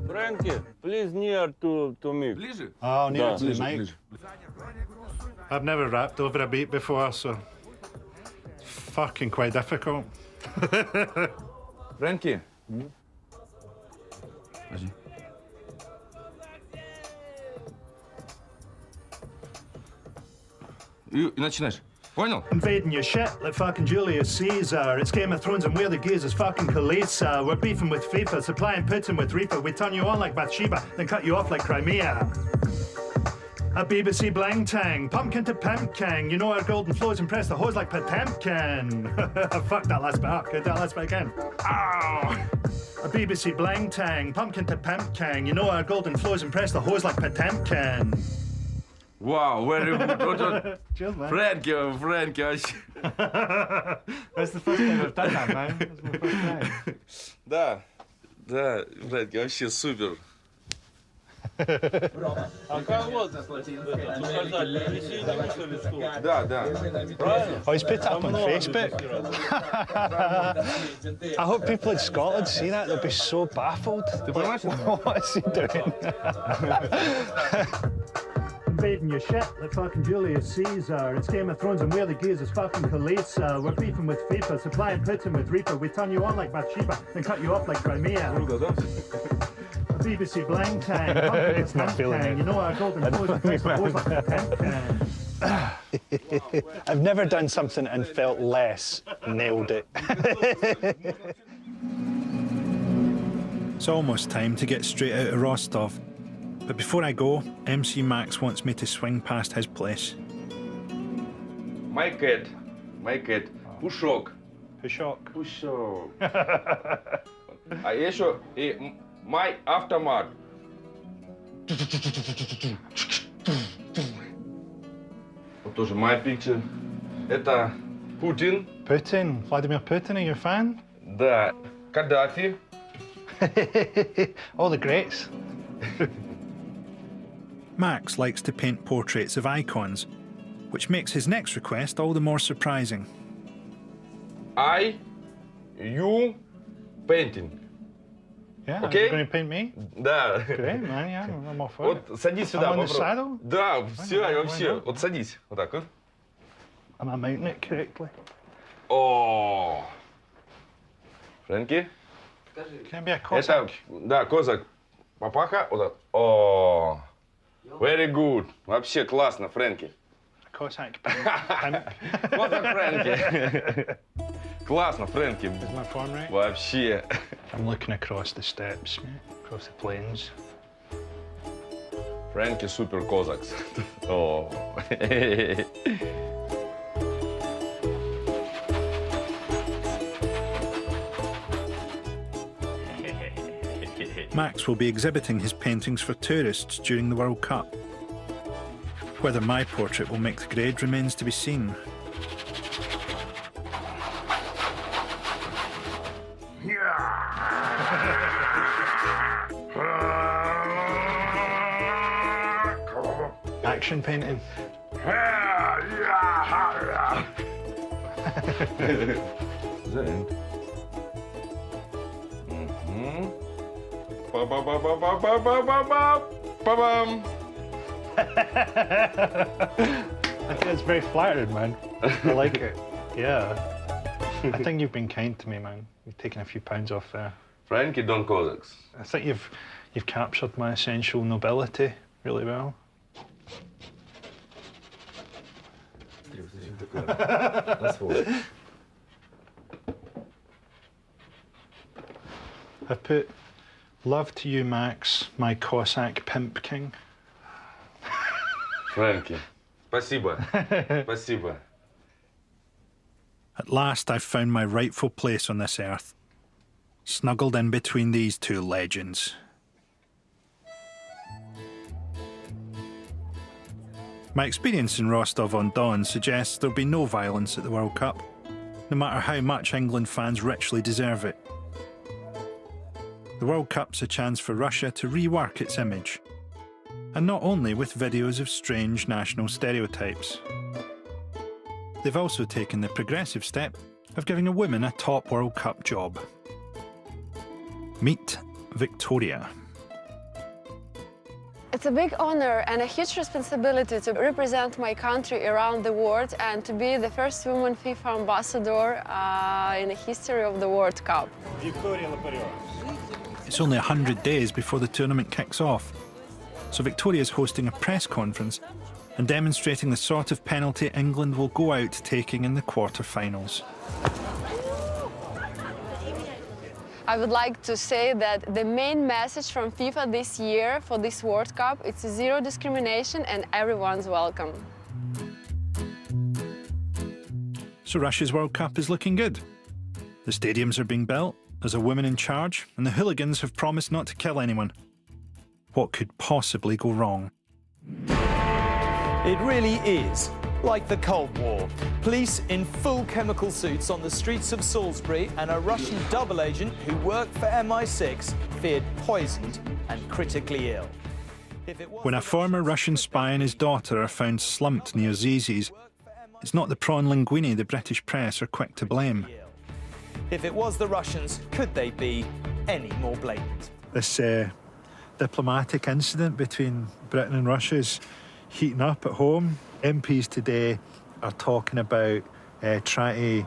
Frankie, please near to me.
Ближе?
Oh, near to the mic. I've never rapped over a beat before, so it's fucking quite difficult.
Фрэнки?
Подожди. И начинаешь. Понял?
Invading your shit like fucking Julius Caesar. It's Game of Thrones and we're the gays as fucking Khaleesa. We're beefing with FIFA, supplying Putin with reefer. We turn you on like Bathsheba, then cut you off like Crimea. A BBC bling tang, pumpkin to pumpkin. You know our golden flows and press the hose like Potemkin. Fuck that last bit up. Get that last bit again. Ow! A BBC blang tang, pumpkin to pimp king. You know our golden flows and press the hose like Potemkin.
Wow, very good.
Cheers, man.
Frankie, вообще.
That's the first time I've done that, man. That's my first time.
Да, Фрэнки, вообще супер.
А как вот сказать, присоединиться что ли, сколько?
Да, да.
Правильно?
Oh, he's put it up on Facebook. I hope people in Scotland see that. They'll be so baffled. Like, what is he doing? Invading your shit like fucking Julius Caesar. It's Game of Thrones and we're the gears is fucking Khaleesa. We're beefing with FIFA, supplying Putin with Reaper. We turn you on like Bathsheba, then cut you off like Crimea. BBC blang tang, it's not feeling it. You know our golden flows and press the hose like Potemkin. I've never done something and felt less nailed it.
It's almost time to get straight out of Rostov. But before I go, MC Max wants me to swing past his place.
My cat, Пушок.
Pushok.
А еще и my автомат. Вот тоже my picture. Это Путин.
Putin, Vladimir Putin, are you a fan?
Да. Каддафи.
All the greats.
Max likes to paint portraits of icons, which makes his next request all the more surprising.
You painting.
Yeah,
Okay?
you're going to paint me?
Да.
Great, man, yeah, I'm all for it.
Вот садись сюда.
I'm on the
попробуй.
saddle?
Да, все,
Why
вообще.
not?
Вот садись. Вот так вот.
Am I mounting it correctly?
О. Фрэнки.
Can I be a
Это,
Cossack?
да, козак. Папаха. Вот так. О. Very good. Вообще классно, Фрэнки.
Cossack.
Козак Фрэнки. Классно, Фрэнки.
Is my form right?
Вообще.
I'm looking across the steppes, mate, across the plains.
Фрэнки супер козакс. О.
Max will be exhibiting his paintings for tourists during the World Cup. Whether my portrait will make the grade remains to be seen.
Action painting.
The end. Ba-ba-ba-ba-ba-ba-ba-ba-ba-bam.
I think it's very flattering, man. I like it. Yeah. I think you've been kind to me, man. You've taken a few pounds off there.
Frankie Don Cossacks.
I think you've captured my essential nobility really well. I've put love to you, Max, my Cossack pimp king.
Frankie, спасибо. Спасибо.
At last I've found my rightful place on this earth, snuggled in between these two legends. My experience in Rostov-on-Don suggests there'll be no violence at the World Cup, no matter how much England fans richly deserve it. The World Cup's a chance for Russia to rework its image, and not only with videos of strange national stereotypes. They've also taken the progressive step of giving a woman a top World Cup job. Meet Victoria.
It's a big honor and a huge responsibility to represent my country around the world and to be the first woman FIFA ambassador in the history of the World Cup.
It's only 100 days before the tournament kicks off, so Victoria is hosting a press conference and demonstrating the sort of penalty England will go out taking in the quarter-finals.
I would like to say that the main message from FIFA this year for this World Cup is zero discrimination and everyone's welcome.
So Russia's World Cup is looking good. The stadiums are being built, There's a woman in charge, and the hooligans have promised not to kill anyone. What could possibly go wrong?
It really is like the Cold War. Police in full chemical suits on the streets of Salisbury and a Russian double agent who worked for MI6 feared poisoned and critically ill.
When a former Russian spy and his daughter are found slumped near Zizi's, it's not the prawn linguine the British press are quick to blame.
If it was the Russians, could they be any more blatant?
This diplomatic incident between Britain and Russia is heating up at home. MPs today are talking about trying to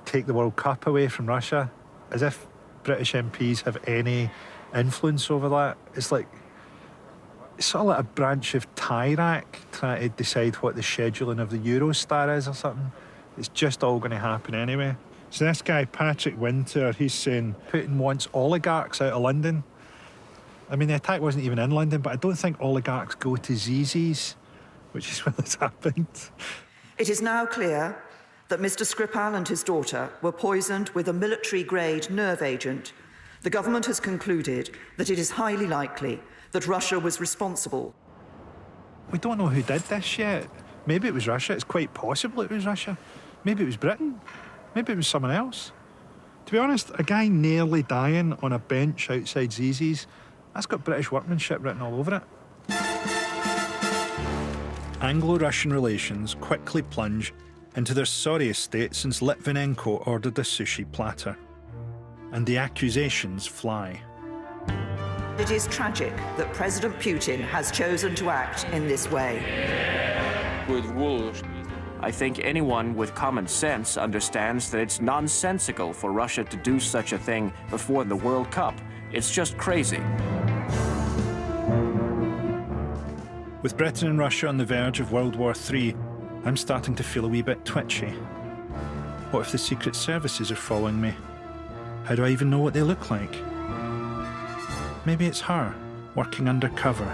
take the World Cup away from Russia, as if British MPs have any influence over that. It's sort of like a branch of TIRAC trying to decide what the scheduling of the Eurostar is or something. It's just all going to happen anyway. So this guy, Patrick Winter, he's saying Putin wants oligarchs out of London. I mean, the attack wasn't even in London, but I don't think oligarchs go to Zizi's, which is where this happened.
It is now clear that Mr. Skripal and his daughter were poisoned with a military-grade nerve agent. The government has concluded that it is highly likely that Russia was responsible.
We don't know who did this yet. Maybe it was Russia. It's quite possible it was Russia. Maybe it was Britain. Maybe it was someone else. To be honest, a guy nearly dying on a bench outside Zizi's, that's got British workmanship written all over it.
Anglo-Russian relations quickly plunge into their sorriest state since Litvinenko ordered a sushi platter. And the accusations fly.
It is tragic that President Putin has chosen to act in this way.
I think anyone with common sense understands that it's nonsensical for Russia to do such a thing before the World Cup. It's just crazy.
With Britain and Russia on the verge of World War III, I'm starting to feel a wee bit twitchy. What if the secret services are following me? How do I even know what they look like? Maybe it's her, working undercover.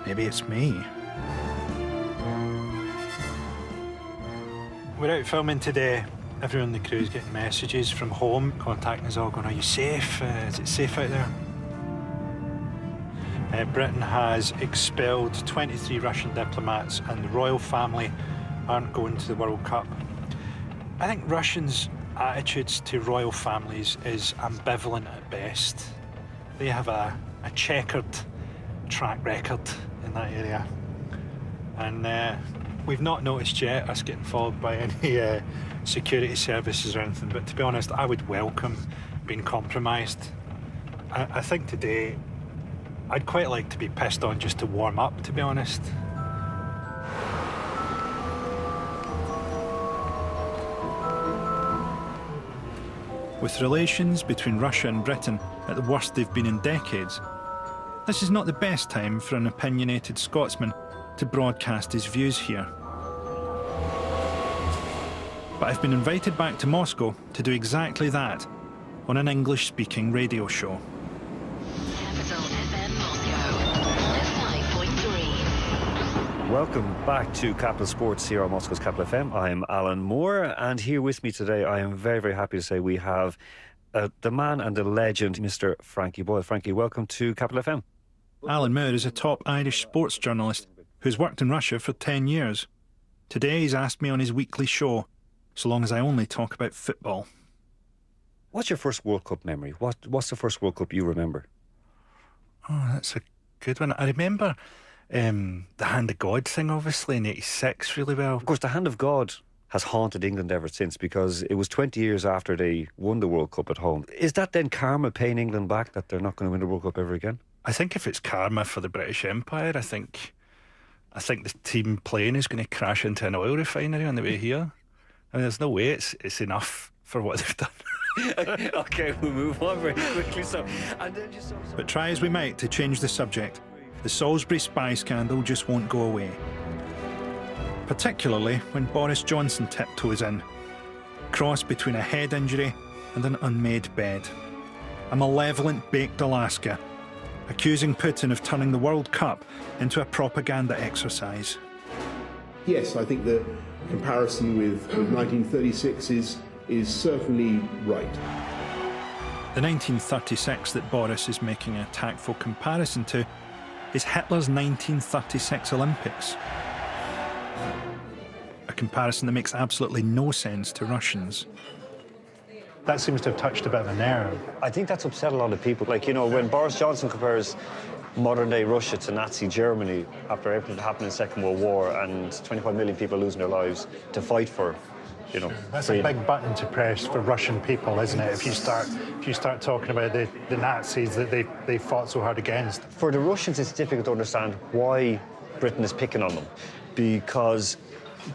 Maybe it's me.
We're out filming today. Everyone in the crew's getting messages from home, contacting us all going, are you safe? Is it safe out there? Britain has expelled 23 Russian diplomats and the royal family aren't going to the World Cup. I think Russians' attitudes to royal families is ambivalent at best. They have a checkered track record in that area. And we've not noticed yet us getting followed by any security services or anything, but to be honest, I would welcome being compromised. I think today I'd quite like to be pissed on just to warm up, to be honest.
With relations between Russia and Britain at the worst they've been in decades, this is not the best time for an opinionated Scotsman to broadcast his views here. But I've been invited back to Moscow to do exactly that on an English-speaking radio show.
Welcome back to Capital Sports here on Moscow's Capital FM. I'm Alan Moore, and here with me today, I am very, very happy to say we have the man and the legend, Mr. Frankie Boyle. Frankie, welcome to Capital FM.
Alan Moore is a top Irish sports journalist who's worked in Russia for 10 years. Today he's asked me on his weekly show, so long as I only talk about football.
What's your first World Cup memory? What's the first World Cup you remember?
Oh, that's a good one. I remember the Hand of God thing, obviously, in '86 really well.
Of course, the Hand of God has haunted England ever since, because it was 20 years after they won the World Cup at home. Is that then karma paying England back, that they're not going to win the World Cup ever again?
I think if it's karma for the British Empire, I think the team playing is going to crash into an oil refinery on the way here. I mean, there's no way it's enough for what they've done.
Okay, we'll move on very quickly.
But try as we might to change the subject, the Salisbury spy scandal just won't go away. Particularly when Boris Johnson tiptoes in, cross between a head injury and an unmade bed. A malevolent baked Alaska, accusing Putin of turning the World Cup into a propaganda exercise.
Yes, I think the comparison with 1936 is
is certainly right.
The 1936 that Boris is making a tactful comparison to is Hitler's 1936 Olympics. A comparison that makes absolutely no sense to Russians.
That seems to have touched a bit of a nerve.
I think that's upset a lot of people. Like, you know, when Boris Johnson compares modern-day Russia to Nazi Germany after everything that happened in the Second World War and 25 million people losing their lives to fight for, you know,
that's
freedom.
a big button to press for Russian people, isn't it? If you start talking about the Nazis that they fought so hard against.
For the Russians, it's difficult to understand why Britain is picking on them, because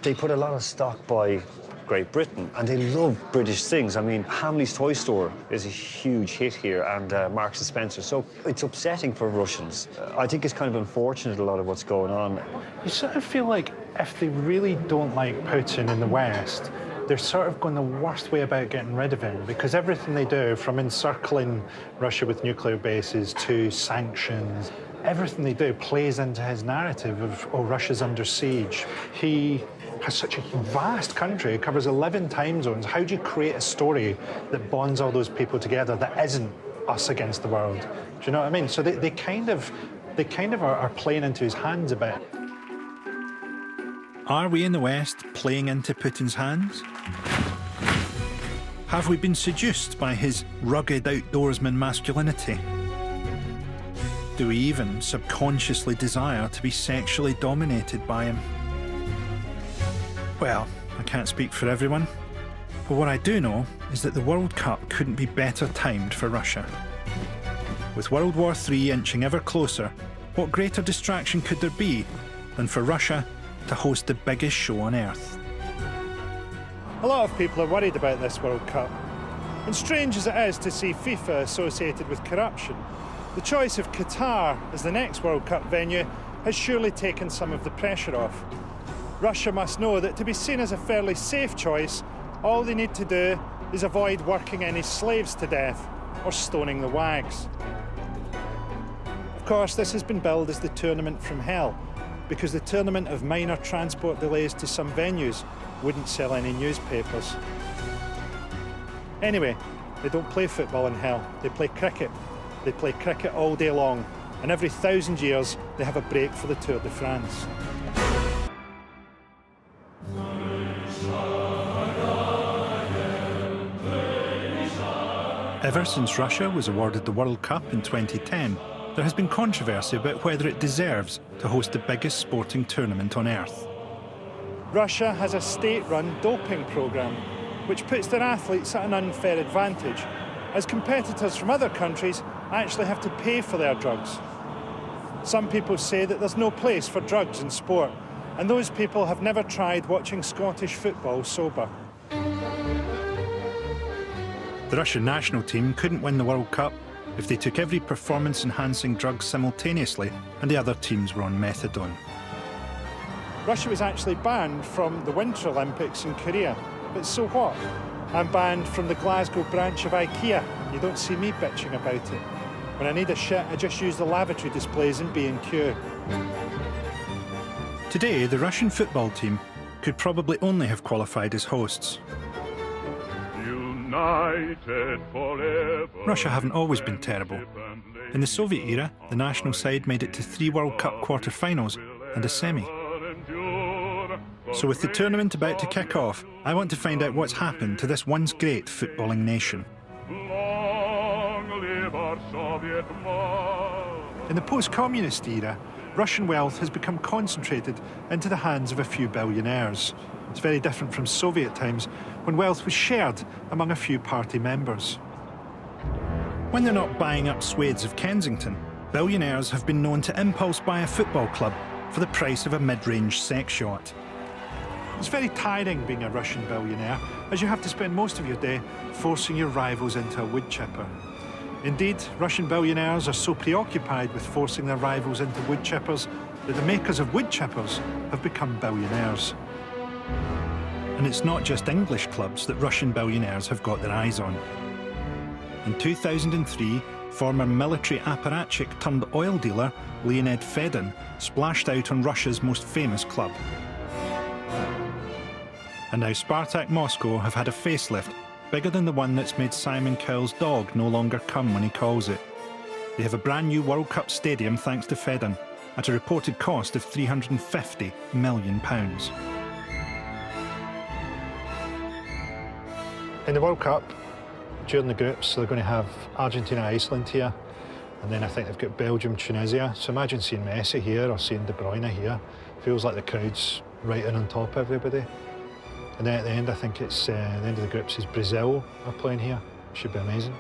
they put a lot of stock by Great Britain, and they love British things. I mean, Hamley's Toy Store is a huge hit here, and Marks and Spencer. So it's upsetting for Russians. I think it's kind of unfortunate, a lot of what's going on.
You sort of feel like if they really don't like Putin in the West, they're sort of going the worst way about getting rid of him, because everything they do, from encircling Russia with nuclear bases to sanctions, everything they do plays into his narrative of, oh, Russia's under siege. He has such a vast country, it covers 11 time zones. How do you create a story that bonds all those people together that isn't us against the world? Do you know what I mean? So they kind of are playing into his hands a bit.
Are we in the West playing into Putin's hands? Have we been seduced by his rugged outdoorsman masculinity? Do we even subconsciously desire to be sexually dominated by him? Well, I can't speak for everyone, but what I do know is that the World Cup couldn't be better timed for Russia. With World War III inching ever closer, what greater distraction could there be than for Russia to host the biggest show on earth?
A lot of people are worried about this World Cup. And strange as it is to see FIFA associated with corruption, the choice of Qatar as the next World Cup venue has surely taken some of the pressure off. Russia must know that to be seen as a fairly safe choice, all they need to do is avoid working any slaves to death or stoning the wags. Of course, this has been billed as the tournament from hell, because the tournament of minor transport delays to some venues wouldn't sell any newspapers. Anyway, they don't play football in hell, they play cricket. They play cricket all day long, and every 1,000 years they have a break for the Tour de France.
Ever since Russia was awarded the World Cup in 2010, there has been controversy about whether it deserves to host the biggest sporting tournament on earth.
Russia has a state-run doping programme, which puts their athletes at an unfair advantage, as competitors from other countries actually have to pay for their drugs. Some people say that there's no place for drugs in sport, and those people have never tried watching Scottish football sober.
The Russian national team couldn't win the World Cup if they took every performance-enhancing drug simultaneously and the other teams were on methadone.
Russia was actually banned from the Winter Olympics in Korea, but so what? I'm banned from the Glasgow branch of IKEA. You don't see me bitching about it. When I need a shit, I just use the lavatory displays in B&Q.
Today, the Russian football team could probably only have qualified as hosts. Russia haven't always been terrible. In the Soviet era, the national side made it to 3 World Cup quarter-finals and a semi. So with the tournament about to kick off, I want to find out what's happened to this once great footballing nation. In the post-communist era, Russian wealth has become concentrated into the hands of a few billionaires. It's very different from Soviet times, when wealth was shared among a few party members. When they're not buying up swathes of Kensington, billionaires have been known to impulse buy a football club for the price of a mid-range sex yacht. It's very tiring being a Russian billionaire, as you have to spend most of your day forcing your rivals into a wood chipper. Indeed, Russian billionaires are so preoccupied with forcing their rivals into wood chippers that the makers of wood chippers have become billionaires. And it's not just English clubs that Russian billionaires have got their eyes on. In 2003, former military apparatchik turned oil dealer Leonid Fedin splashed out on Russia's most famous club. And now Spartak Moscow have had a facelift bigger than the one that's made Simon Cowell's dog no longer come when he calls it. They have a brand new World Cup stadium thanks to Fedon, at a reported cost of £350 million.
In the World Cup, during the groups, they're going to have Argentina, Iceland here, and then I think they've got Belgium, Tunisia. So imagine seeing Messi here or seeing De Bruyne here. Feels like the crowd's right in on top of everybody. And then at the end, I think it's the end of the groups is Brazil are playing here. Should be amazing.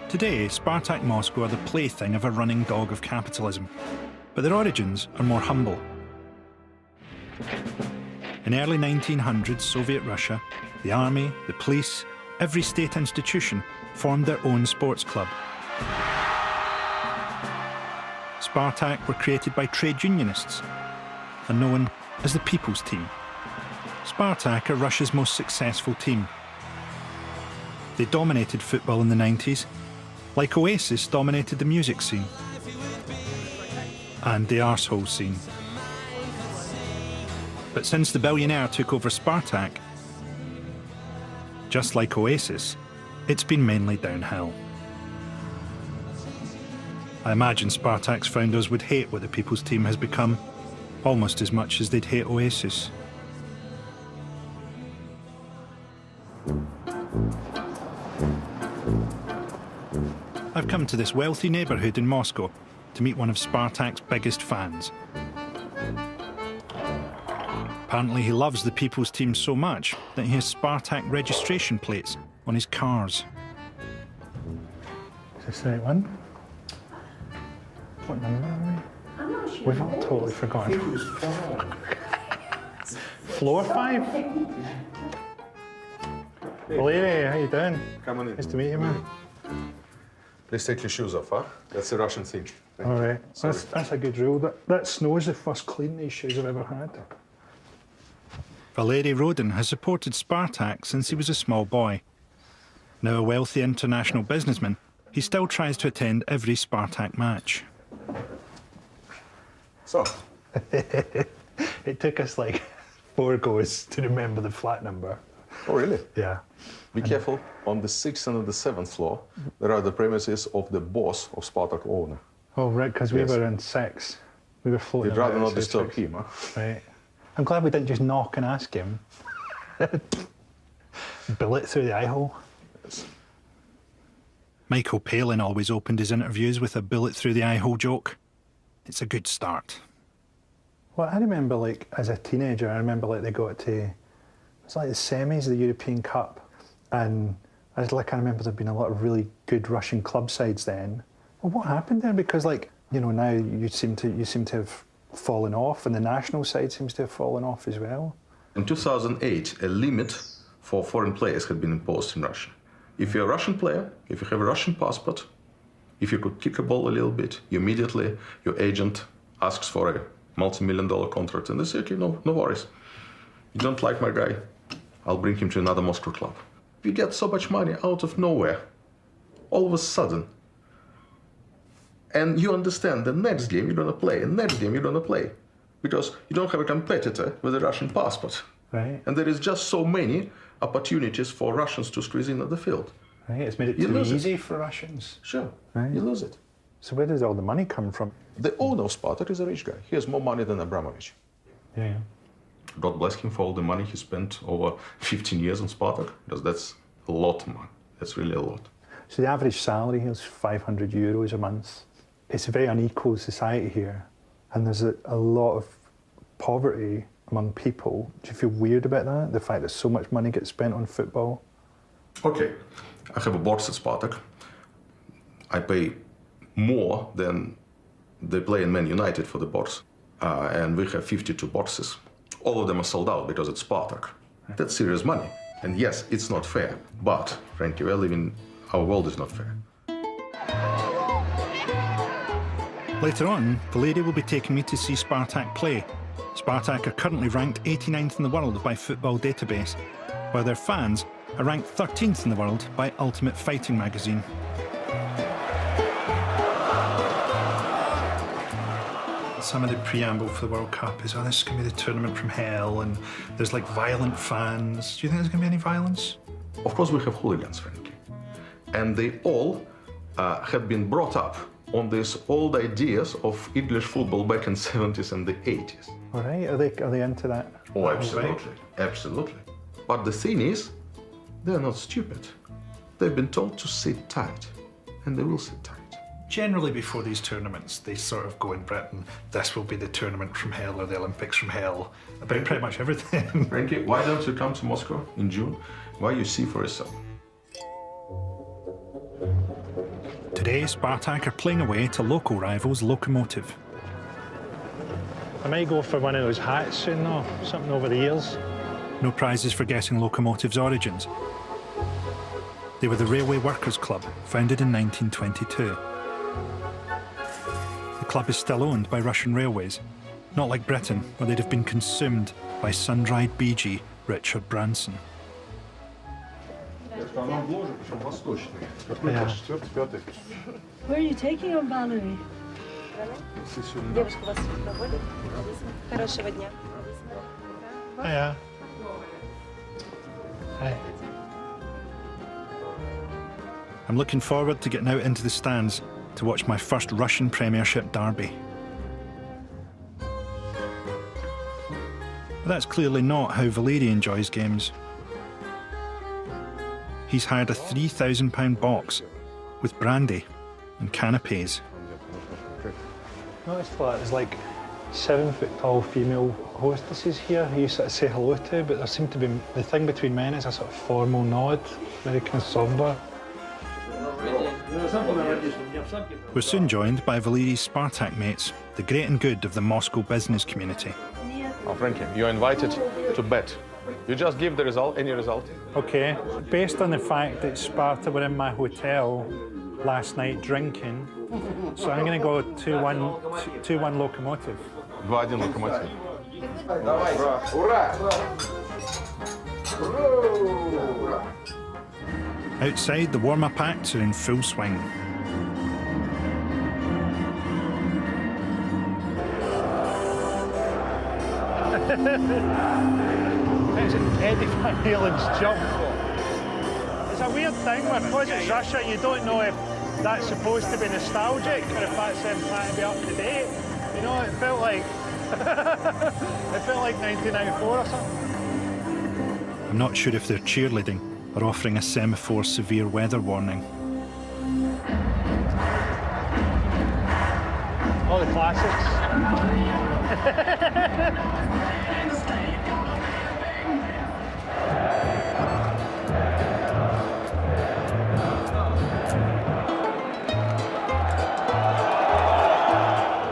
Today, Spartak Moscow are the plaything of a running dog of capitalism, but their origins are more humble. In early 1900s Soviet Russia, the army, the police, every state institution formed their own sports club. Spartak were created by trade unionists and known as the People's Team. Spartak are Russia's most successful team. They dominated football in the 90s, like Oasis dominated the music scene and the arsehole scene. But since the billionaire took over Spartak, just like Oasis, it's been mainly downhill. I imagine Spartak's founders would hate what the People's Team has become, almost as much as they'd hate Oasis. I've come to this wealthy neighbourhood in Moscow to meet one of Spartak's biggest fans. Apparently he loves the People's Team so much that he has Spartak registration plates on his cars.
Is this the right one? What number are we?
I'm not sure.
We've all totally forgotten. Floor 5? Valeri, how you doing?
Come on in.
Nice to meet you, man.
Please take your shoes off, huh? That's a Russian thing.
All right. That's a good rule. That snow is the first clean these shoes I've ever had.
Valery Rodin has supported Spartak since he was a small boy. Now a wealthy international businessman, he still tries to attend every Spartak match.
So?
It took us like 4 goes to remember the flat number.
Oh, really?
Yeah.
Be careful. On the 6th and the 7th floor, there are the premises of the boss of Spartak owner.
Oh, right, because we were in 6. We were floating.
You'd rather
about
not disturb
6.
him, huh?
Right. I'm glad we didn't just knock and ask him. Bullet through the eye hole.
Yes.
Michael Palin always opened his interviews with a bullet through the eye hole joke. It's a good start.
Well, I remember, like, as a teenager, I remember, like, they got to, it's like the semis of the European Cup, and I remember there being a lot of really good Russian club sides then. Well, what happened there? Because, like, you know, now you seem to have fallen off, and the national side seems to have fallen off as well.
In 2008, a limit for foreign players had been imposed in Russia. If you're a Russian player, if you have a Russian passport, if you could kick a ball a little bit, immediately your agent asks for a multi-million-dollar contract, and they say, okay, no worries. You don't like my guy, I'll bring him to another Moscow club. You get so much money out of nowhere, all of a sudden. And you understand the next game you're gonna play, and next game you're gonna play, because you don't have a competitor with a Russian passport.
Right.
And there is just so many opportunities for Russians to squeeze in at the field.
Right, it's made it too easy for Russians.
Sure,
right.
You lose it.
So where does all the money come from?
The owner of Spartak is a rich guy. He has more money than Abramovich.
Yeah.
God bless him for all the money he spent over 15 years on Spartak, because that's a lot of money. That's really a lot.
So the average salary here is €500 a month. It's a very unequal society here, and there's a lot of poverty among people. Do you feel weird about that? The fact that so much money gets spent on football?
Okay, I have a box at Spartak. I pay more than they play in Man United for the box. And we have 52 boxes. All of them are sold out because it's Spartak. That's serious money. And yes, it's not fair. But, Frankie, our world is not fair.
Later on, Valery will be taking me to see Spartak play. Spartak are currently ranked 89th in the world by Football Database, while their fans are ranked 13th in the world by Ultimate Fighting magazine. some of the preamble for the World Cup is, oh, this is going to be the tournament from hell, and there's like violent fans. Do you think there's going to be any violence?
Of course, we have hooligans, Frankie. And they all have been brought up on these old ideas of English football back in the 70s and the 80s.
All right, are they into that?
Oh, absolutely, absolutely. But the thing is, they're not stupid. They've been told to sit tight, and they will sit tight.
Generally, before these tournaments, they sort of go in Britain, this will be the tournament from hell or the Olympics from hell, about pretty much everything.
Frankie, why don't you come to Moscow in June? Why you see for yourself?
Today, Spartak are playing away to local rivals Lokomotiv.
I might go for one of those hats soon, though, something over the ears.
No prizes for guessing Lokomotiv's origins. They were the Railway Workers' Club, founded in 1922. The club is still owned by Russian Railways, not like Britain, where they'd have been consumed by sun-dried BG Richard Branson.
Where are you taking him, Valerie?
Hiya. Hi.
I'm looking forward to getting out into the stands to watch my first Russian Premiership derby. But that's clearly not how Valeri enjoys games. He's hired a £3,000 box with brandy and canapes.
Noticed that there's like 7-foot-tall female hostesses here who you sort of say hello to, but there seem to be, the thing between men is a sort of formal nod, very kind of sombre.
We're soon joined by Valeri's Spartak mates, the great and good of the Moscow business community.
Oh, Frankie, you're invited to bet. You just give the result, any result.
Okay, based on the fact that Sparta were in my hotel last night drinking, so I'm going to go 2-1 Lokomotiv.
2-1 Lokomotiv.
Outside, the warm-up acts are in full swing.
It's Eddie Van Halen's jump. It's a weird thing, because it's Russia, you don't know if that's supposed to be nostalgic or if that's them trying to be up to date. You know, it felt like it felt like 1994 or something.
I'm not sure if they're cheerleading or offering a semaphore severe weather warning.
All the classics.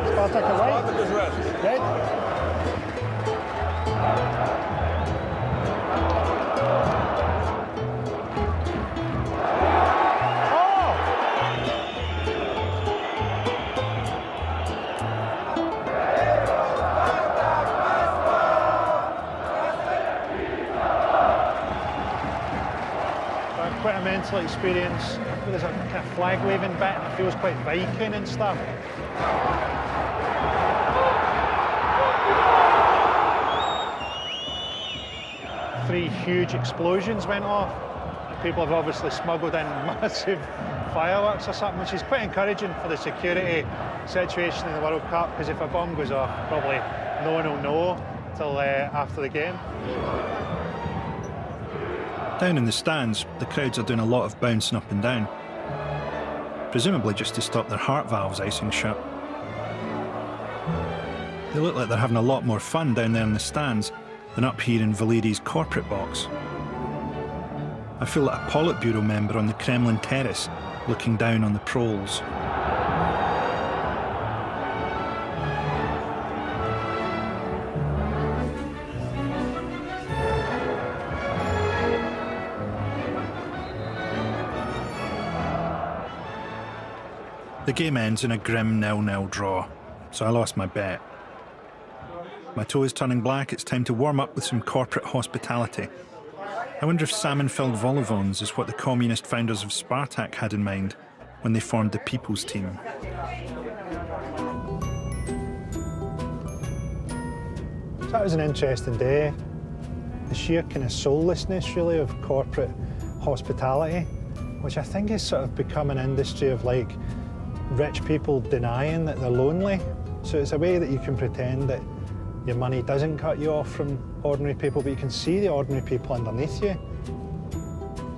Spartak away. Red. Quite a mental experience. There's a kind of flag waving bit and it feels quite Viking and stuff. Three huge explosions went off. People have obviously smuggled in massive fireworks or something, which is quite encouraging for the security situation in the World Cup, because if a bomb goes off, probably no one will know till after the game.
Down in the stands, the crowds are doing a lot of bouncing up and down, presumably just to stop their heart valves icing shut. They look like they're having a lot more fun down there in the stands than up here in Valeri's corporate box. I feel like a Politburo member on the Kremlin terrace looking down on the proles. The game ends in a grim 0-0 draw, so I lost my bet. My toe is turning black, it's time to warm up with some corporate hospitality. I wonder if salmon-filled vol-au-vents is what the communist founders of Spartak had in mind when they formed the People's Team.
So that was an interesting day. The sheer kind of soullessness, really, of corporate hospitality, which I think has sort of become an industry of like rich people denying that they're lonely. So it's a way that you can pretend that your money doesn't cut you off from ordinary people, but you can see the ordinary people underneath you.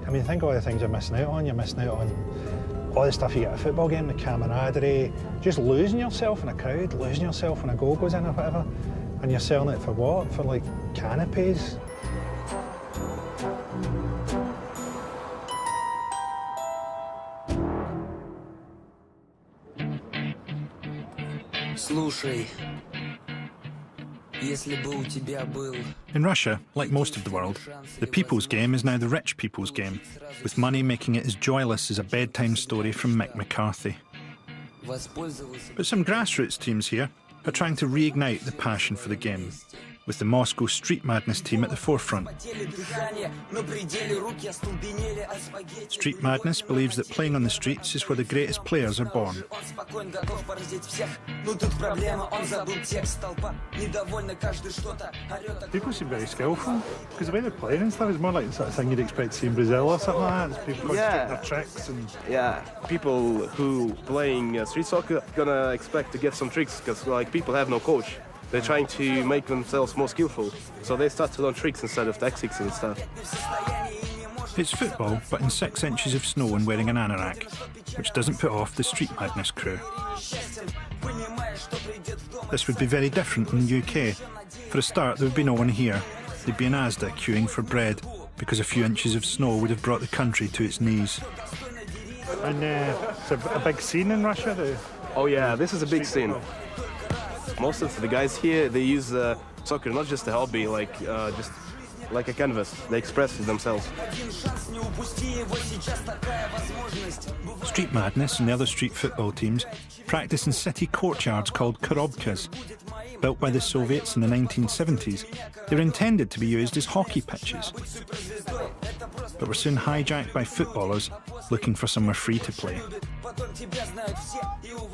I mean, think of all the things you're missing out on. You're missing out on all the stuff you get at a football game, the camaraderie, just losing yourself in a crowd, losing yourself when a goal goes in or whatever, and you're selling it for what? For like canapes?
In Russia, like most of the world, the people's game is now the rich people's game, with money making it as joyless as a bedtime story from Mick McCarthy. But some grassroots teams here are trying to reignite the passion for the game, with the Moscow Street Madness team at the forefront. Street Madness believes that playing on the streets is where the greatest players are born.
People seem very skillful, because the way they're playing and stuff is more like the sort of thing you'd expect to see in Brazil or something like that. It's people concentrating their tricks and...
Yeah, people who playing street soccer gonna expect to get some tricks, because like people have no coach. They're trying to make themselves more skillful, so they start to learn tricks instead of tactics and stuff.
It's football, but in 6 inches of snow and wearing an anorak, which doesn't put off the Street Madness crew. This would be very different in the UK. For a start, there would be no one here. There'd be an Asda queuing for bread, because a few inches of snow would have brought the country to its knees.
And it's a big scene in Russia, though.
Oh yeah, this is a big scene. Most of the guys here, they use soccer not just a hobby, just like a canvas. They express it themselves.
Street Madness and the other street football teams practice in city courtyards called korobkas. Built by the Soviets in the 1970s, they were intended to be used as hockey pitches, but were soon hijacked by footballers looking for somewhere free to play.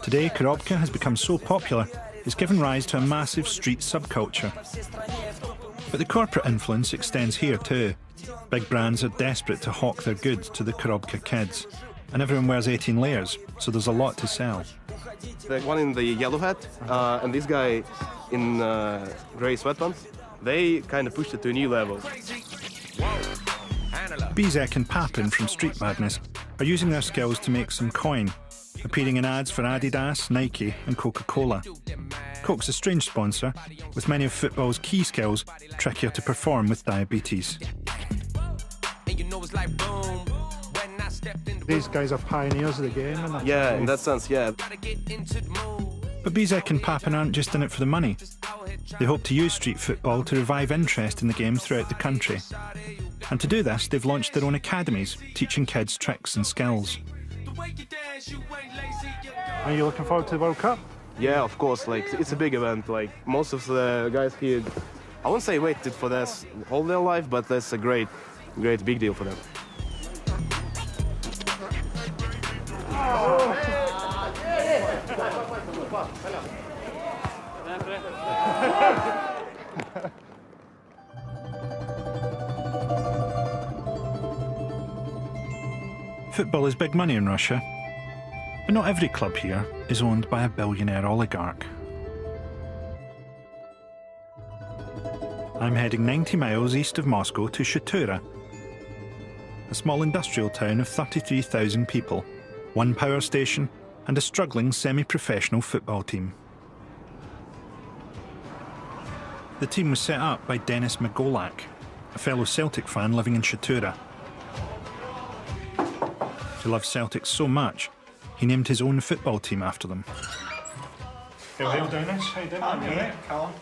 Today, korobka has become so popular it's given rise to a massive street subculture. But the corporate influence extends here too. Big brands are desperate to hawk their goods to the korobka kids, and everyone wears 18 layers, so there's a lot to sell.
The one in the yellow hat and this guy in grey sweatpants, they kind of pushed it to a new level.
Bizek and Papin from Street Madness are using their skills to make some coin, appearing in ads for Adidas, Nike and Coca-Cola. Coke's a strange sponsor, with many of football's key skills trickier to perform with diabetes.
These guys are pioneers of the game.
Yeah, in that sense, yeah.
But Bizek and Papin aren't just in it for the money. They hope to use street football to revive interest in the game throughout the country. And to do this, they've launched their own academies, teaching kids tricks and skills.
Are you looking forward to the World Cup?
Yeah, of course. Like, it's a big event. Like, most of the guys here, I won't say waited for this all their life, but that's a great big deal for them.
Football is big money in Russia, but not every club here is owned by a billionaire oligarch. I'm heading 90 miles east of Moscow to Shatura, a small industrial town of 33,000 people, one power station and a struggling semi-professional football team. The team was set up by Denis Magolak, a fellow Celtic fan living in Shatura. He loves Celtic so much, he named his own football team after them.
Hello, Dennis. How you doing?
I'm all right, Callum.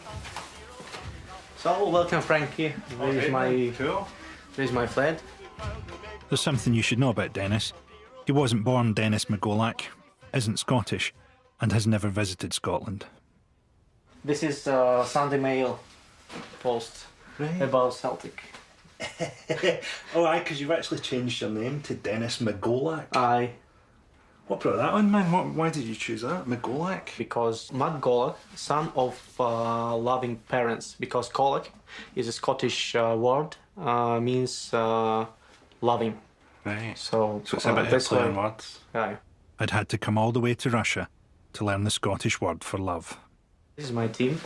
So, welcome, Frankie. There's my friend.
There's something you should know about Denis. He wasn't born Denis Magolak, isn't Scottish, and has never visited Scotland.
This is Sunday Mail post about Celtic.
Oh, aye, because you've actually changed your name to Denis Magolak.
Aye.
What brought that on, man? Why did you choose that? McGolak?
Because McGolak, son of loving parents, because Golak is a Scottish word, means loving.
Right.
So
it's a bit of
that's
play on
why.
words.
Aye.
I'd had to come all the way to Russia to learn the Scottish word for love.
This is my team.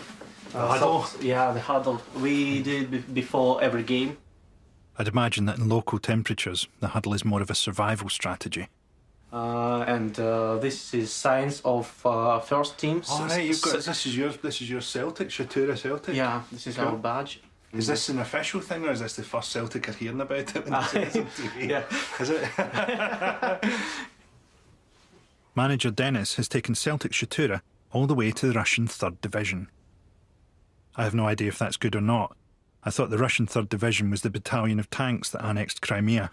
The huddle?
Yeah, the huddle. We do it before every game.
I'd imagine that in local temperatures, the huddle is more of a survival strategy.
And this is signs of first team.
Oh, right, you've got this is your Celtic, Shatura Celtic.
Yeah, this is our badge.
Is this an official thing, or is this the first Celtic are hearing about it when it's on TV?
Yeah.
Is it? Manager Dennis has taken Celtic Shatura all the way to the Russian 3rd Division. I have no idea if that's good or not. I thought the Russian 3rd Division was the battalion of tanks that annexed Crimea.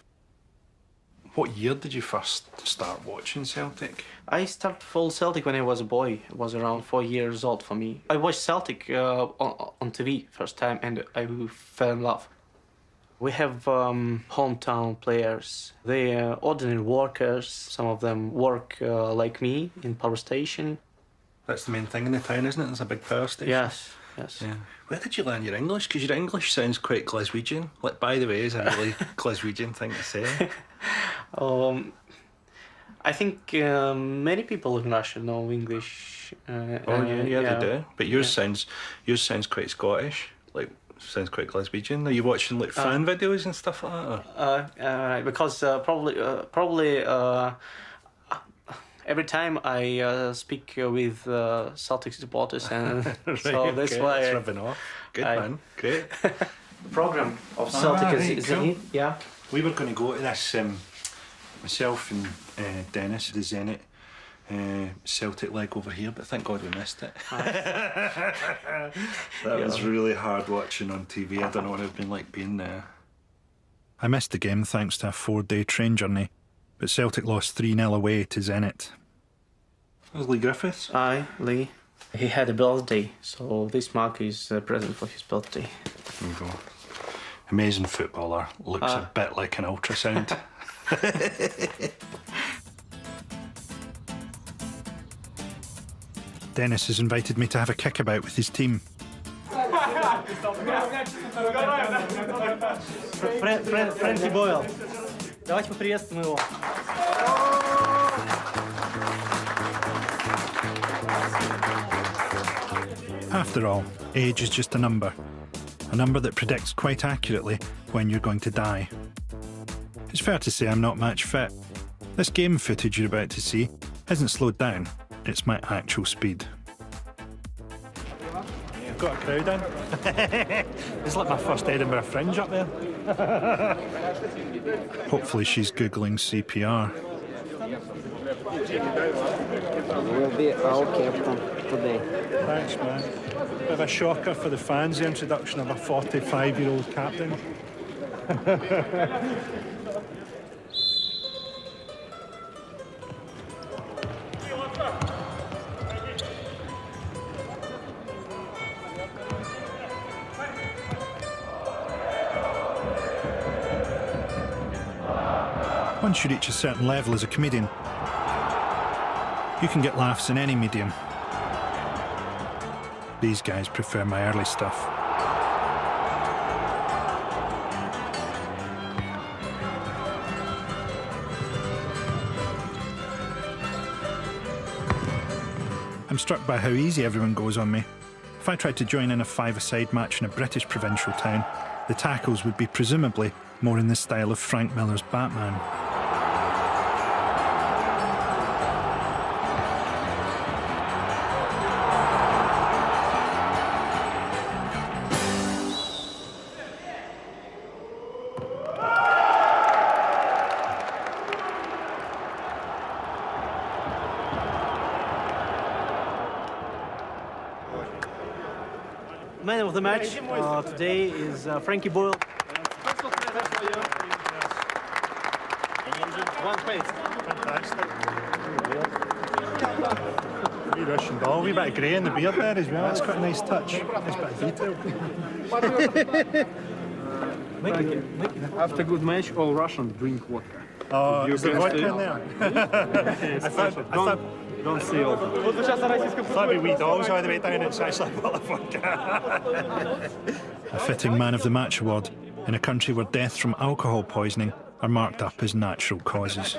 What year did you first start watching Celtic?
I started full Celtic when I was a boy. It was around 4 years old for me. I watched Celtic on TV first time and I fell in love. We have hometown players. They are ordinary workers. Some of them work like me in power station.
That's the main thing in the town, isn't it? There's a big power station.
Yes, yes.
Yeah. Where did you learn your English? Because your English sounds quite Glaswegian. Like, by the way, is a really Glaswegian thing to say.
I think many people in Russia know English.
They do. But yours sounds quite Scottish. Like, sounds quite Glaswegian. Are you watching like fan videos and stuff like that?
Because probably every time I speak with Celtic supporters, and
right,
so that's
okay.
why
It's rubbing off. Good man, great.
Program of Celtic is
cool.
in it. Yeah.
We were going to go to this. Myself and Dennis, the Zenit Celtic leg over here, but thank God we missed it. That was really hard watching on TV. I don't know what it'd been like being there. I missed the game thanks to a 4-day train journey, but Celtic lost 3-0 away to Zenit. That was Lee Griffiths?
Aye, Lee. He had a birthday, so this mark is a present for his birthday.
There you go. Amazing footballer. Looks a bit like an ultrasound. Dennis has invited me to have a kickabout with his team.
Frankie Boyle. Давайте поприветствуем его.
After all, age is just a number that predicts quite accurately when you're going to die. It's fair to say I'm not much fit. This game footage you're about to see isn't slowed down, it's my actual speed. I've got a crowd in. It's like my first Edinburgh Fringe up there. Hopefully she's Googling CPR.
Will be our captain today.
Thanks, man. Bit of a shocker for the fans, the introduction of a 45-year-old captain.
Once you reach a certain level as a comedian, you can get laughs in any medium. These guys prefer my early stuff. I'm struck by how easy everyone goes on me. If I tried to join in a five-a-side match in a British provincial town, the tackles would be presumably more in the style of Frank Miller's Batman.
Man of the match today is Frankie Boyle. One place.
Fantastic. Wee Russian ball, wee bit of grey in the beard there as well. That's quite a nice touch. Nice bit of detail.
After good match, all Russians drink vodka.
Oh, is there vodka in there? I thought
Don't say all.
Thought wee dogs all the way down, it's actually a bottle of vodka.
A fitting Man of the Match award in a country where deaths from alcohol poisoning are marked up as natural causes.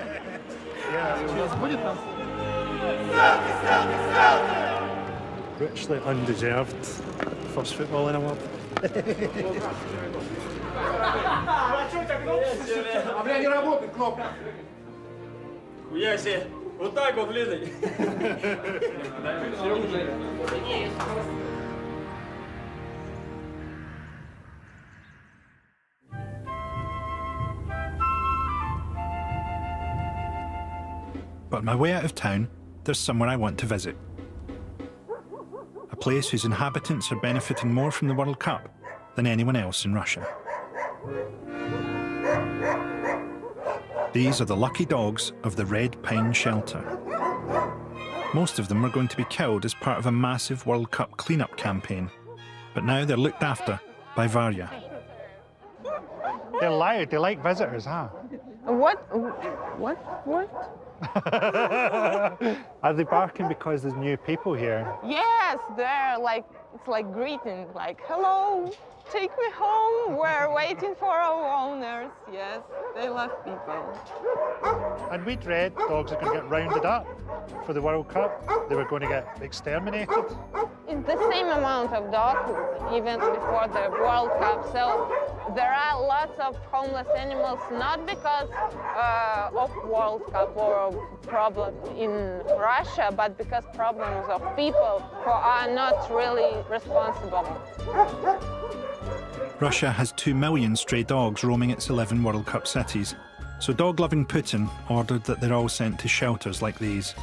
Richly undeserved first footballing award.
Хуя себе. Вот так вот, блин.
But on my way out of town, there's somewhere I want to visit. A place whose inhabitants are benefiting more from the World Cup than anyone else in Russia. These are the lucky dogs of the Red Pine Shelter. Most of them were going to be killed as part of a massive World Cup cleanup campaign, but now they're looked after by Varya.
They're loud, they like visitors, huh?
What?
Are they barking because there's new people here?
Yes, they're like, it's like greeting, like, hello, take me home, we're waiting for our owners. Yes, they love people.
And we'd read dogs are going to get rounded up for the World Cup. They were going to get exterminated.
It's the same amount of dogs even before the World Cup. So there are lots of homeless animals, not because of World Cup or problem in Russia, but because problems of people who are not really responsible.
Russia has 2 million stray dogs roaming its 11 World Cup cities, so dog-loving Putin ordered that they're all sent to shelters like these.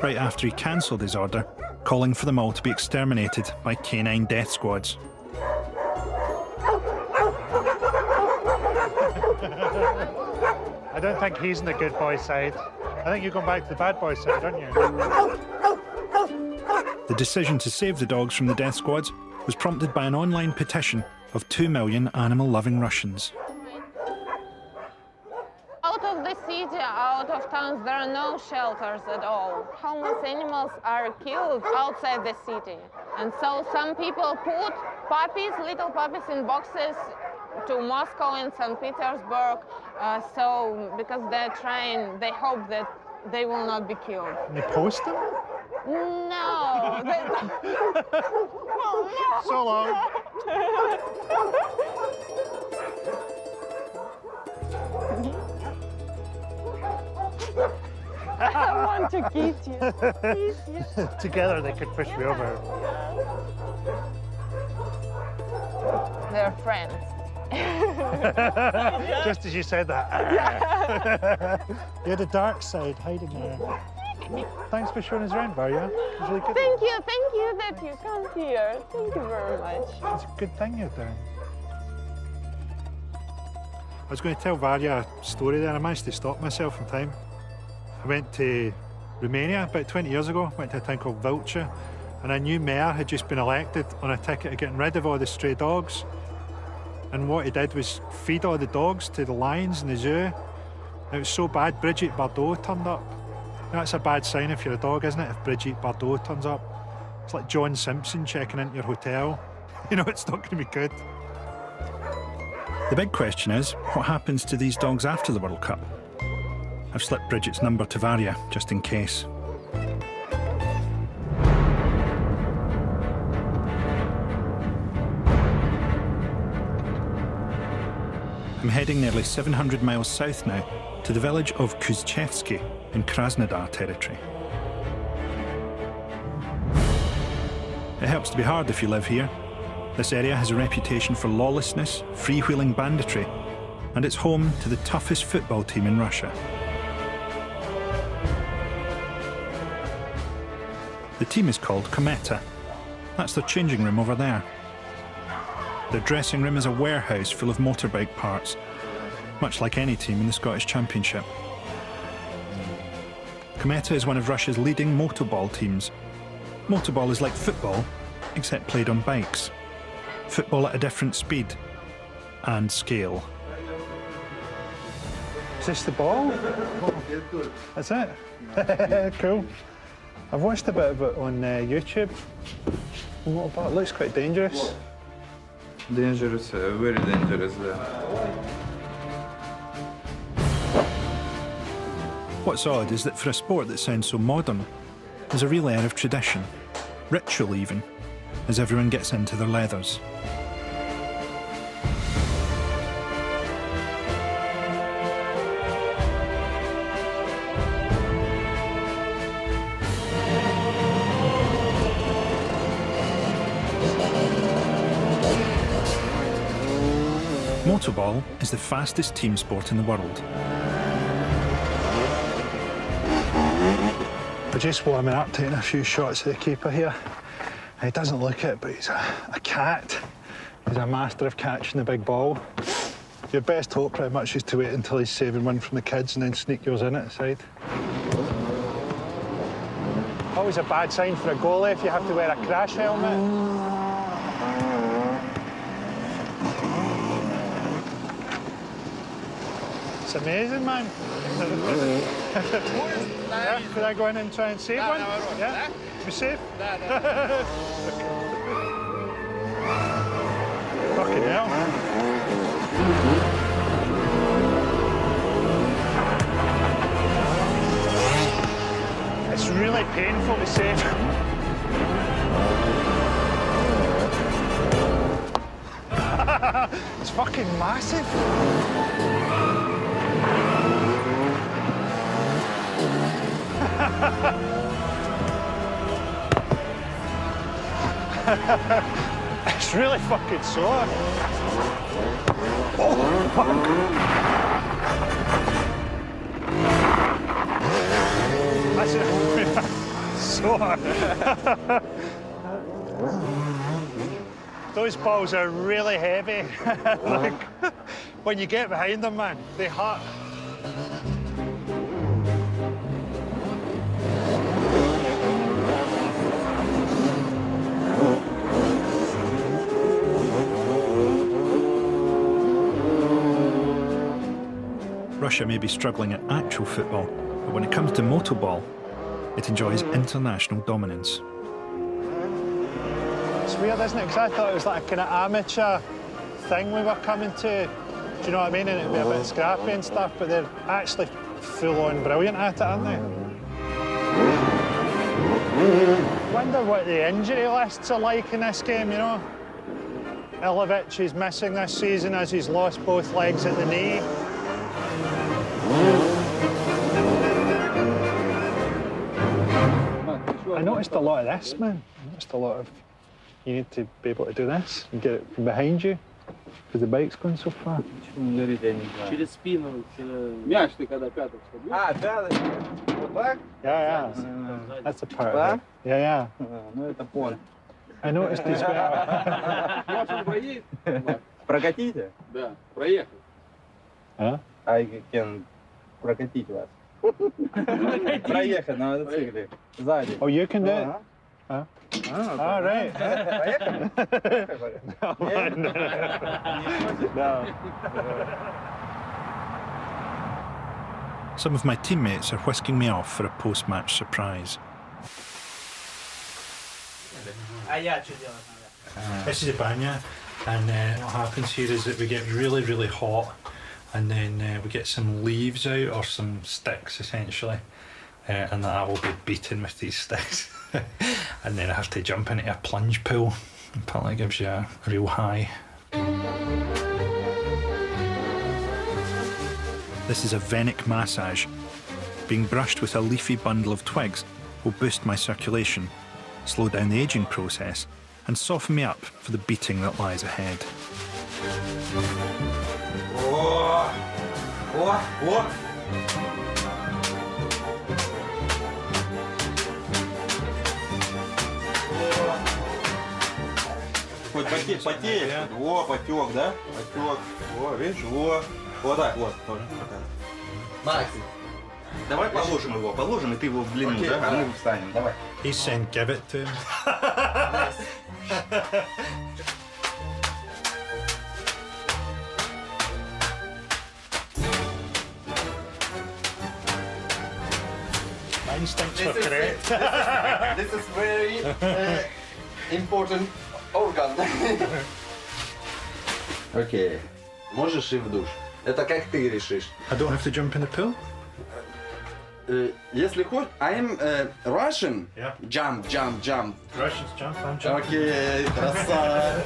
Right after he cancelled his order, calling for them all to be exterminated by canine death squads.
I don't think he's in the good boy side. I think you're going back to the bad boy side, aren't you?
The decision to save the dogs from the death squads was prompted by an online petition of 2 million animal-loving Russians.
Out of the city, out of towns, there are no shelters at all. Homeless animals are killed outside the city. And so some people put puppies, little puppies in boxes to Moscow and St. Petersburg, because they hope that they will not be killed.
And they post them?
No. Oh, no.
So long.
I want to kiss you.
Together they could push me over.
They're friends.
Just as you said that. You had a dark side hiding there. Thanks for showing us around, Varya. It was really good.
Thank you that you come here. Thank you very much.
It's a good thing you're doing. I was going to tell Varya a story there. I managed to stop myself in time. I went to Romania about 20 years ago, went to a town called Vulture, and a new mayor had just been elected on a ticket of getting rid of all the stray dogs. And what he did was feed all the dogs to the lions in the zoo. It was so bad, Brigitte Bardot turned up. That's a bad sign if you're a dog, isn't it, if Brigitte Bardot turns up? It's like John Simpson checking into your hotel. You know, it's not going to be good.
The big question is, what happens to these dogs after the World Cup? I've slipped Bridget's number to Varya, just in case. I'm heading nearly 700 miles south now to the village of Kuzchevsky in Krasnodar territory. It helps to be hard if you live here. This area has a reputation for lawlessness, freewheeling banditry, and it's home to the toughest football team in Russia. The team is called Kometa. That's their changing room over there. Their dressing room is a warehouse full of motorbike parts, much like any team in the Scottish Championship. Kometa is one of Russia's leading motorball teams. Motorball is like football, except played on bikes. Football at a different speed and scale.
Is this the ball? That's it? Cool. I've watched a bit of it on YouTube. It looks quite dangerous.
Dangerous, very dangerous.
What's odd is that for a sport that sounds so modern, there's a real air of tradition, ritual even, as everyone gets into their leathers. Motorball is the fastest team sport in the world.
We're just warming up, taking a few shots of the keeper here. He doesn't look it, but he's a cat. He's a master of catching the big ball. Your best hope pretty much is to wait until he's saving one from the kids and then sneak yours in at the side. Always a bad sign for a goalie if you have to wear a crash helmet. It's amazing, man. Yeah, could I go in and try and save one? Yeah? Be safe? Fucking hell. It's really painful to save. It's fucking massive. It's really fucking sore. Oh, fuck. That's sore. Those balls are really heavy. Like, when you get behind them, man, they hurt.
Russia may be struggling at actual football, but when it comes to motorball, it enjoys international dominance.
It's weird, isn't it? Because I thought it was like a kind of amateur thing we were coming to. Do you know what I mean? And it'd be a bit scrappy and stuff, but they're actually full-on brilliant at it, aren't they? Wonder what the injury lists are like in this game, you know? Ilovich is missing this season as he's lost both legs at the knee. I noticed a lot of this, man. I noticed a lot of... You need to be able to do this and get it from behind you because the bike's going so far.
Через спину, мяч ты когда пяточку бьешь. А, пяточку. Вот так?
Yeah. That's a part of it. Yeah.
Ну это понял.
I noticed as well.
Машина проедет?
Прокатите?
Да, проехал.
А?
I can прокатить вас. Проехать на мотоцикле сзади.
Oh, you can do it? Huh? All right. No.
Some of my teammates are whisking me off for a post-match surprise. This is a banya, and what happens here is that we get really, really hot, and then we get some leaves out, or some sticks essentially, and I will be beaten with these sticks. And then I have to jump into a plunge pool. Apparently it gives you a real high. This is a venic massage. Being brushed with a leafy bundle of twigs will boost my circulation, slow down the aging process, and soften me up for the beating that lies ahead.
Хоть потеешь, во, потек, да? Потек. Во, видишь, во. Вот так, вот. Макс, давай положим его, положим, и ты его в длину, да? А мы встанем, давай.
He's saying give it to him.
instincts were correct.
This is very important organ. Окей. Можешь и в душ. Это как ты решишь.
I don't have to jump in the pool?
Если хочешь, I'm Russian.
Yeah.
Jump.
Russians jump, I'm jumping.
Окей, красава.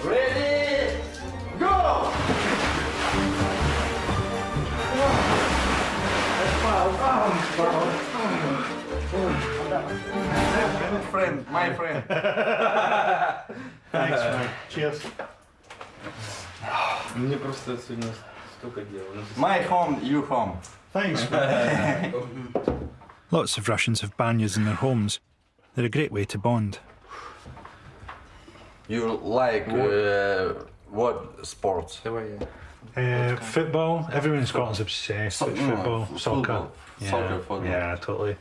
Ready, go! My friend.
Thanks, man. Cheers.
Мне просто сегодня столько дел.
My home, you home.
Thanks, man. Lots of Russians have banyas in their homes. They're a great way to bond.
You like what sports?
Football. Everyone in Scotland's obsessed with football, soccer.
Football.
Yeah, totally.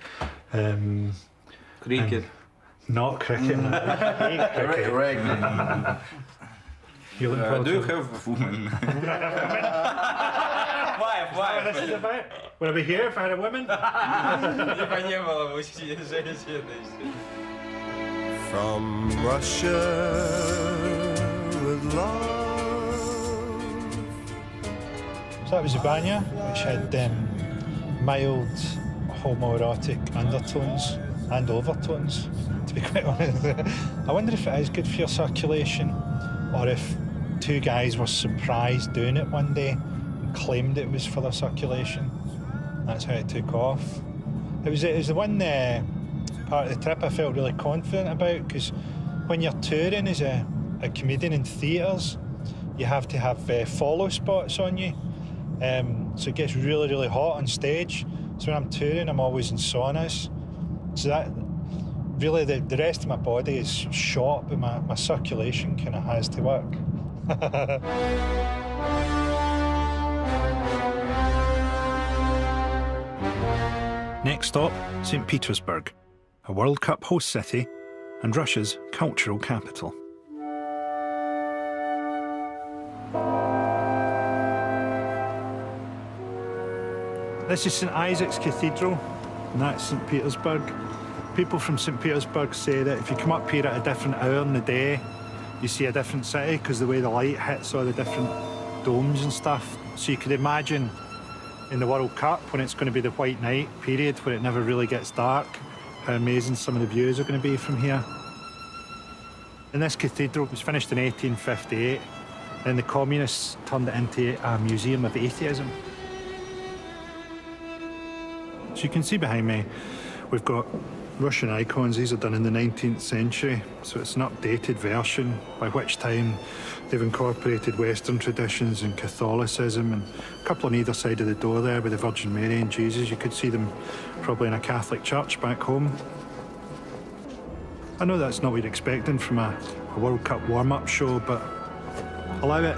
Cricket.
Not cricket. Man. I hate cricket.
Rugby.
You look
Do you have women?
Wife. What this is about? Would I be here if I had a woman?
Не было мужчин, женщин.
From Russia with love.
So that was the banya, which had mild homoerotic undertones and overtones, to be quite honest. I wonder if it is good for your circulation, or if two guys were surprised doing it one day and claimed it was for their circulation. That's how it took off. It was the one part of the trip I felt really confident about, because when you're touring as a comedian in theatres, you have to have follow spots on you. So it gets really, really hot on stage. So when I'm touring, I'm always in saunas. So that really, the rest of my body is shot, but my circulation kind of has to work.
Next stop, St. Petersburg, a World Cup host city and Russia's cultural capital. This is St. Isaac's Cathedral, and that's St. Petersburg. People from St. Petersburg say that if you come up here at a different hour in the day, you see a different city, because the way the light hits all the different domes and stuff. So you could imagine in the World Cup, when it's going to be the white night period, where it never really gets dark, how amazing some of the views are going to be from here. And this cathedral was finished in 1858, and the communists turned it into a museum of atheism. So you can see behind me, we've got Russian icons. These are done in the 19th century, so it's an updated version, by which time they've incorporated Western traditions and Catholicism, and a couple on either side of the door there with the Virgin Mary and Jesus. You could see them probably in a Catholic church back home. I know that's not what you're expecting from a World Cup warm-up show, but allow it.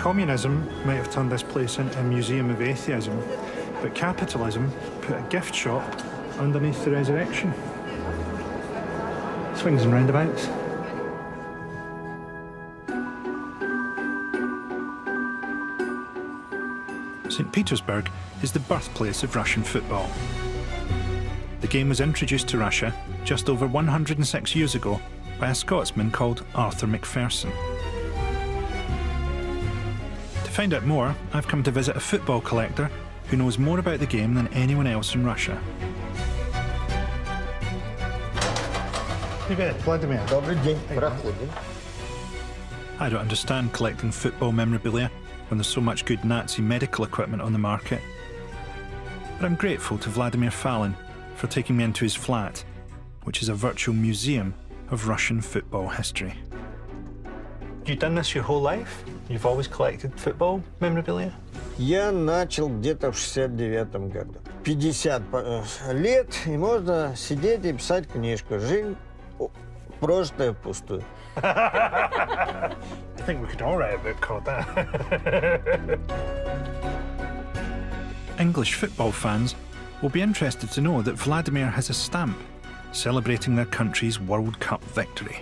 Communism might have turned this place into a museum of atheism, but capitalism put a gift shop underneath the resurrection. Swings and roundabouts. St. Petersburg is the birthplace of Russian football. The game was introduced to Russia just over 106 years ago by a Scotsman called Arthur Macpherson. To find out more, I've come to visit a football collector who knows more about the game than anyone else in Russia. I don't understand collecting football memorabilia when there's so much good Nazi medical equipment on the market. But I'm grateful to Vladimir Fallon for taking me into his flat, which is a virtual museum of Russian football history. You've done this your whole life? You've always collected football memorabilia?
Я начал где-то в 69-м году. 50 лет, и можно сидеть и писать книжку. Жизнь прожитая впустую.
I think we could all write a book called that.
English football fans will be interested to know that Vladimir has a stamp celebrating their country's World Cup victory.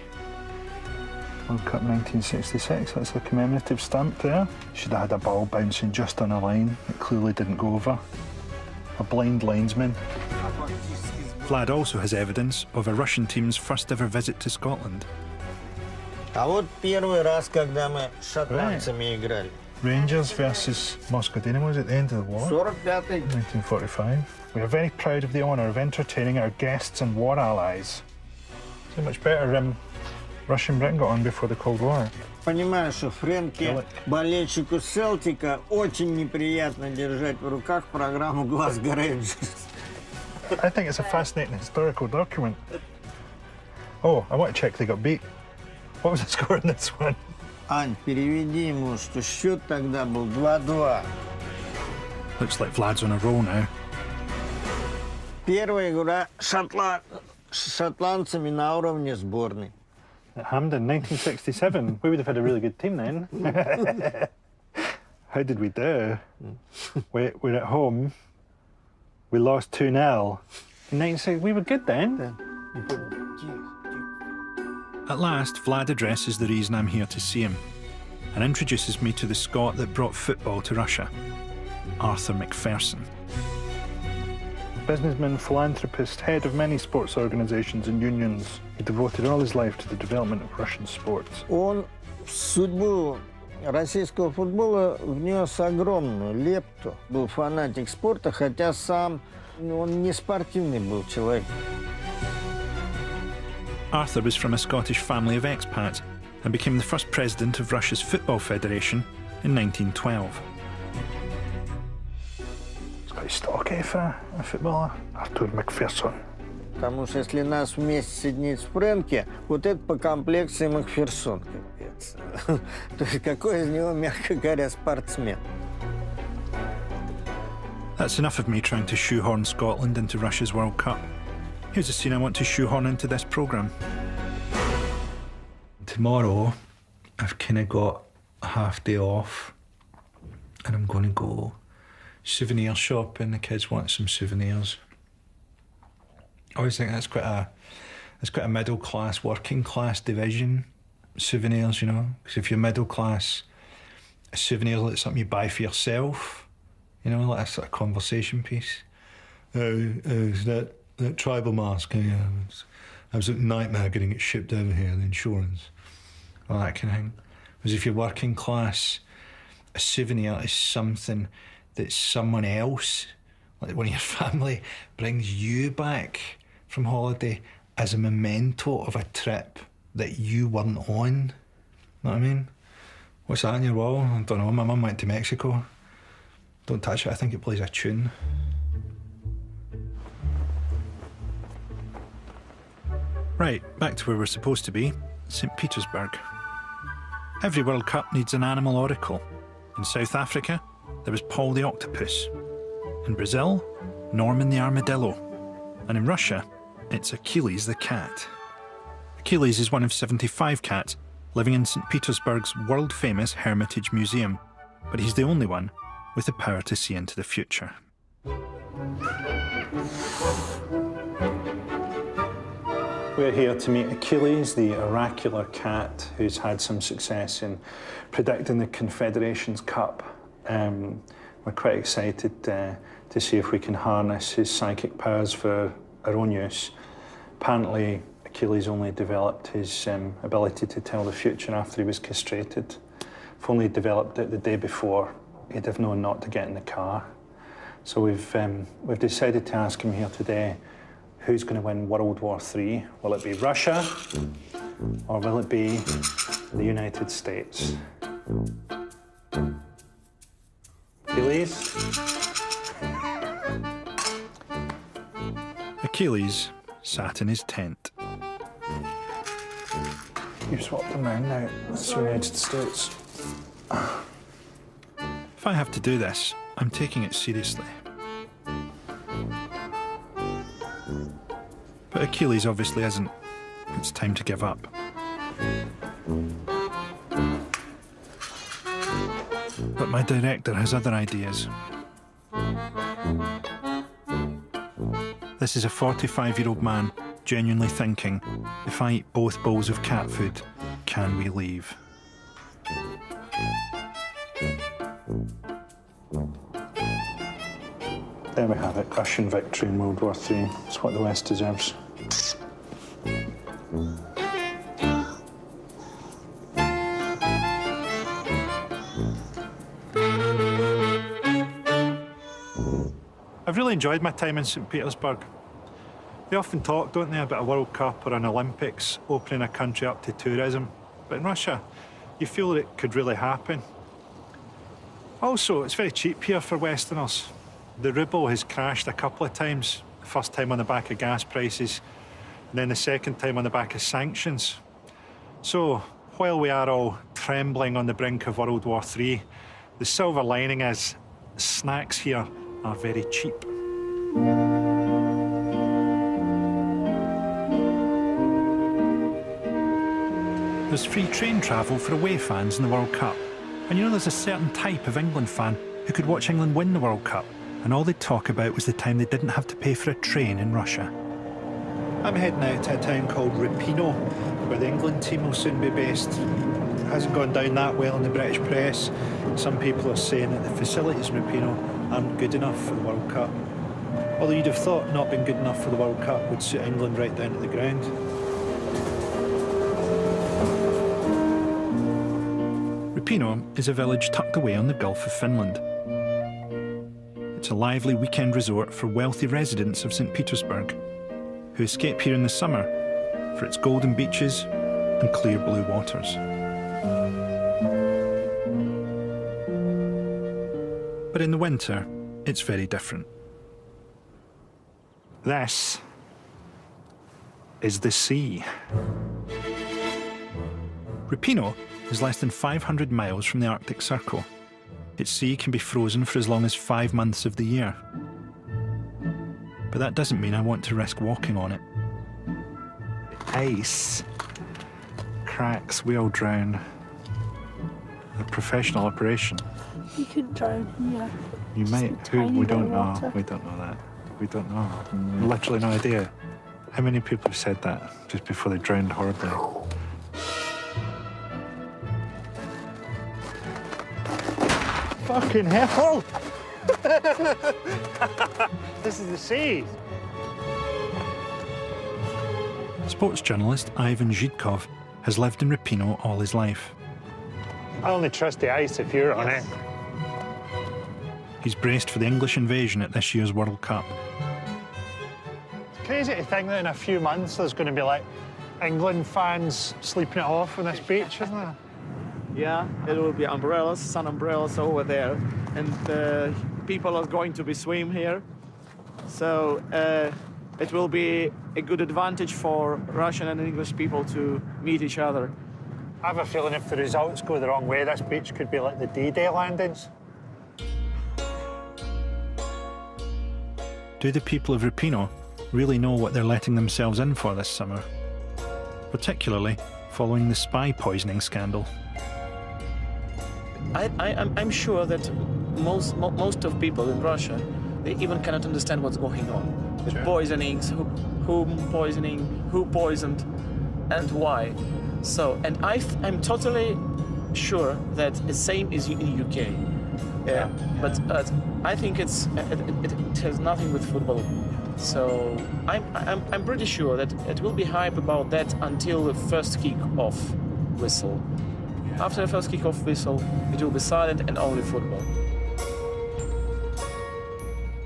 World Cup 1966, that's a commemorative stamp there. Should have had a ball bouncing just on a line. It clearly didn't go over. A blind linesman.
Vlad also has evidence of a Russian team's first ever visit to Scotland.
А вот первый раз, когда мы с шотландцами играли.
Rangers versus Moscow Dynamos at the end of the war.
45-й.
1945. We are very proud of the honour of entertaining our guests and war allies. So much better Russian Britain got on before the Cold War.
Понимаю, что Фрэнки, болельщику Селтика, очень неприятно держать в руках программу Glasgow Rangers.
I think it's a fascinating historical document. Oh, I want to check they got beat. What was the score in this one?
Ань, переведи ему, что счет тогда был 2-2.
Looks like Vlad's on a roll now.
Первая игра с шотландцами на уровне сборной.
At Hampden, 1967. We would have had a really good team then. How did we do? We're at home. We lost 2-0. In 1960, we were good then.
At last, Vlad addresses the reason I'm here to see him and introduces me to the Scot that brought football to Russia, Arthur McPherson.
Businessman, philanthropist, head of many sports organisations and unions. He devoted all his life to the development of Russian sports.
Он в судьбу российского футбола внес огромную лепту. Был фанатик спорта, хотя сам он не спортивный был человек.
Arthur was from a Scottish family of expats and became the first president of Russia's Football Federation in 1912.
It's got his stock, for a footballer, Arthur McPherson.
Потому что если нас вместе соединить с Фрэнки, вот это по комплекции Макферсон, капец. То есть какой из него, мягко говоря, спортсмен.
That's enough of me trying to shoehorn Scotland into Russia's World Cup. Here's a scene I want to shoehorn into this programme.
Tomorrow, I've kind of got a half day off and I'm going to go souvenir shopping. The kids want some souvenirs. I always think that's quite a middle class, working class division, souvenirs, you know. Because if you're middle class, a souvenir is like something you buy for yourself, you know, like a sort of conversation piece. That tribal mask, it was a nightmare getting it shipped over here, the insurance, all that kind of thing. Whereas if you're working class, a souvenir is something that someone else, like one of your family, brings you back from holiday as a memento of a trip that you weren't on. Know what I mean? What's that on your wall? I don't know, my mum went to Mexico. Don't touch it, I think it plays a tune.
Right, back to where we're supposed to be, St. Petersburg. Every World Cup needs an animal oracle. In South Africa, there was Paul the octopus. In Brazil, Norman the armadillo. And in Russia, it's Achilles the cat. Achilles is one of 75 cats living in St. Petersburg's world-famous Hermitage Museum, but he's the only one with the power to see into the future.
We're here to meet Achilles, the oracular cat who's had some success in predicting the Confederations Cup. We're quite excited to see if we can harness his psychic powers for our own use. Apparently, Achilles only developed his ability to tell the future after he was castrated. If only he'd developed it the day before, he'd have known not to get in the car. So we've decided to ask him here today, who's going to win World War III? Will it be Russia or will it be the United States? Achilles?
Achilles sat in his tent.
You've swapped them around now. That's the United States.
If I have to do this, I'm taking it seriously. But Achilles obviously isn't. It's time to give up. But my director has other ideas. This is a 45-year-old man genuinely thinking, if I eat both bowls of cat food, can we leave? There we have it, Russian victory in World War III. It's what the West deserves. I've really enjoyed my time in St. Petersburg. They often talk, don't they, about a World Cup or an Olympics opening a country up to tourism. But in Russia, you feel that it could really happen. Also, it's very cheap here for Westerners. The ruble has crashed a couple of times. The first time on the back of gas prices, and then the second time on the back of sanctions. So, while we are all trembling on the brink of World War III, the silver lining is snacks here are very cheap. There's free train travel for away fans in the World Cup. And you know there's a certain type of England fan who could watch England win the World Cup, and all they'd talk about was the time they didn't have to pay for a train in Russia. I'm heading out to a town called Rapino, where the England team will soon be based. It hasn't gone down that well in the British press. Some people are saying that the facilities in Rapino aren't good enough for the World Cup. Although you'd have thought not being good enough for the World Cup would suit England right down to the ground. Rapino is a village tucked away on the Gulf of Finland. It's a lively weekend resort for wealthy residents of St. Petersburg, who escape here in the summer for its golden beaches and clear blue waters. But in the winter, it's very different. This is the sea. Rapino is less than 500 miles from the Arctic Circle. Its sea can be frozen for as long as 5 months of the year. But that doesn't mean I want to risk walking on it. Ice cracks, we all drown. A professional operation.
You could drown here.
You might. We don't know. We don't know that. We don't know. Literally no idea. How many people have said that just before they drowned horribly? Fucking hell! This is the sea. Sports journalist Ivan Zhidkov has lived in Rapino all his life.
I only trust the ice if you're on it.
He's braced for the English invasion at this year's World Cup.
It's crazy to think that in a few months there's going to be like England fans sleeping it off on this beach, isn't there?
Yeah, it will be umbrellas, sun umbrellas over there, and people are going to be swim here. So it will be a good advantage for Russian and English people to meet each other.
I have a feeling if the results go the wrong way, this beach could be like the D-Day landings.
Do the people of Rapino really know what they're letting themselves in for this summer? Particularly following the spy poisoning scandal.
I'm sure that most of people in Russia, they even cannot understand what's going on. With poisonings, whom poisoning, who poisoned, and why. So, and I'm totally sure that the same is in UK. Yeah. But I think it has nothing with football. So I'm pretty sure that it will be hype about that until the first kick-off whistle. After the first kick-off whistle, it will be silent and only football.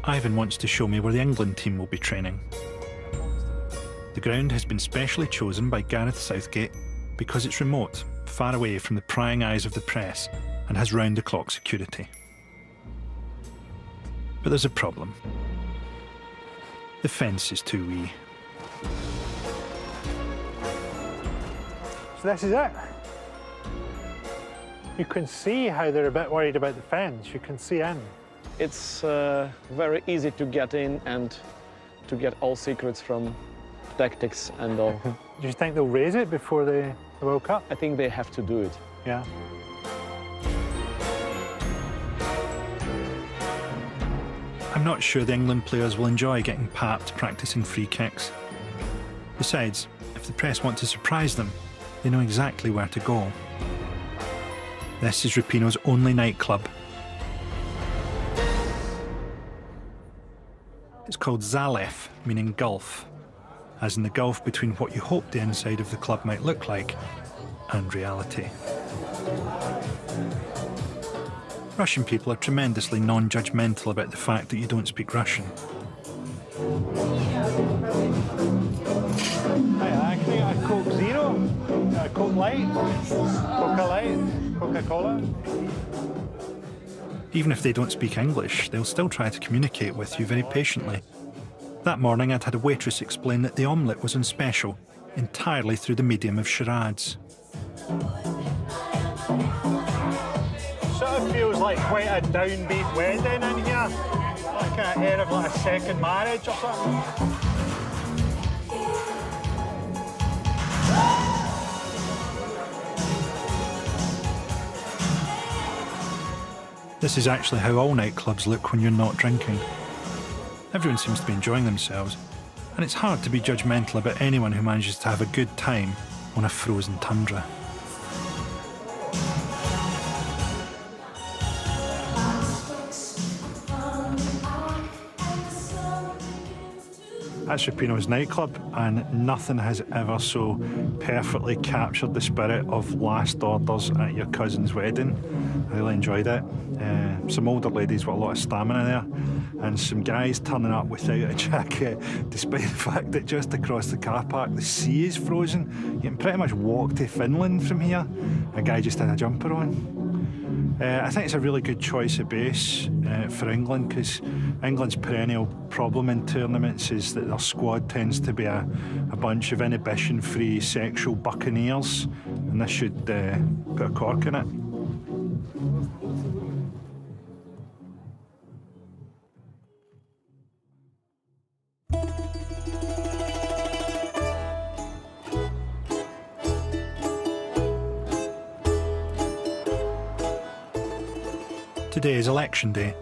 Ivan wants to show me where the England team will be training. The ground has been specially chosen by Gareth Southgate because it's remote, far away from the prying eyes of the press, and has round-the-clock security. But there's a problem. The fence is too wee.
So this is it. You can see how they're a bit worried about the fence. You can see in.
It's very easy to get in and to get all secrets from tactics and all.
Do you think they'll raise it before the World Cup?
I think they have to do it.
Yeah.
I'm not sure the England players will enjoy getting papped practicing free kicks. Besides, if the press want to surprise them, They know exactly where to go. This is Rapinoe's only nightclub. It's called Zalew, meaning gulf, as in the gulf between what you hope the inside of the club might look like and reality. Russian people are tremendously non-judgmental about the fact that you don't speak Russian.
Hi, can I get a Coke Zero? A Coke Light? Coca Light? Coca-Cola?
Even if they don't speak English, they'll still try to communicate with you very patiently. That morning I'd had a waitress explain that the omelette was on special, entirely through the medium of charades.
Sort of feels like quite a downbeat wedding in here. Like an air of like a second marriage or something.
This is actually how all nightclubs look when you're not drinking. Everyone seems to be enjoying themselves, and it's hard to be judgmental about anyone who manages to have a good time on a frozen tundra.
That's Rapinoe's nightclub, and nothing has ever so perfectly captured the spirit of last orders at your cousin's wedding. I really enjoyed it. Some older ladies with a lot of stamina there, and some guys turning up without a jacket, despite the fact that just across the car park the sea is frozen. You can pretty much walk to Finland from here. A guy just had a jumper on. I think it's a really good choice of base for England, because England's perennial problem in tournaments is that their squad tends to be a bunch of inhibition-free sexual buccaneers, and this should put a cork in it.
Today is election day.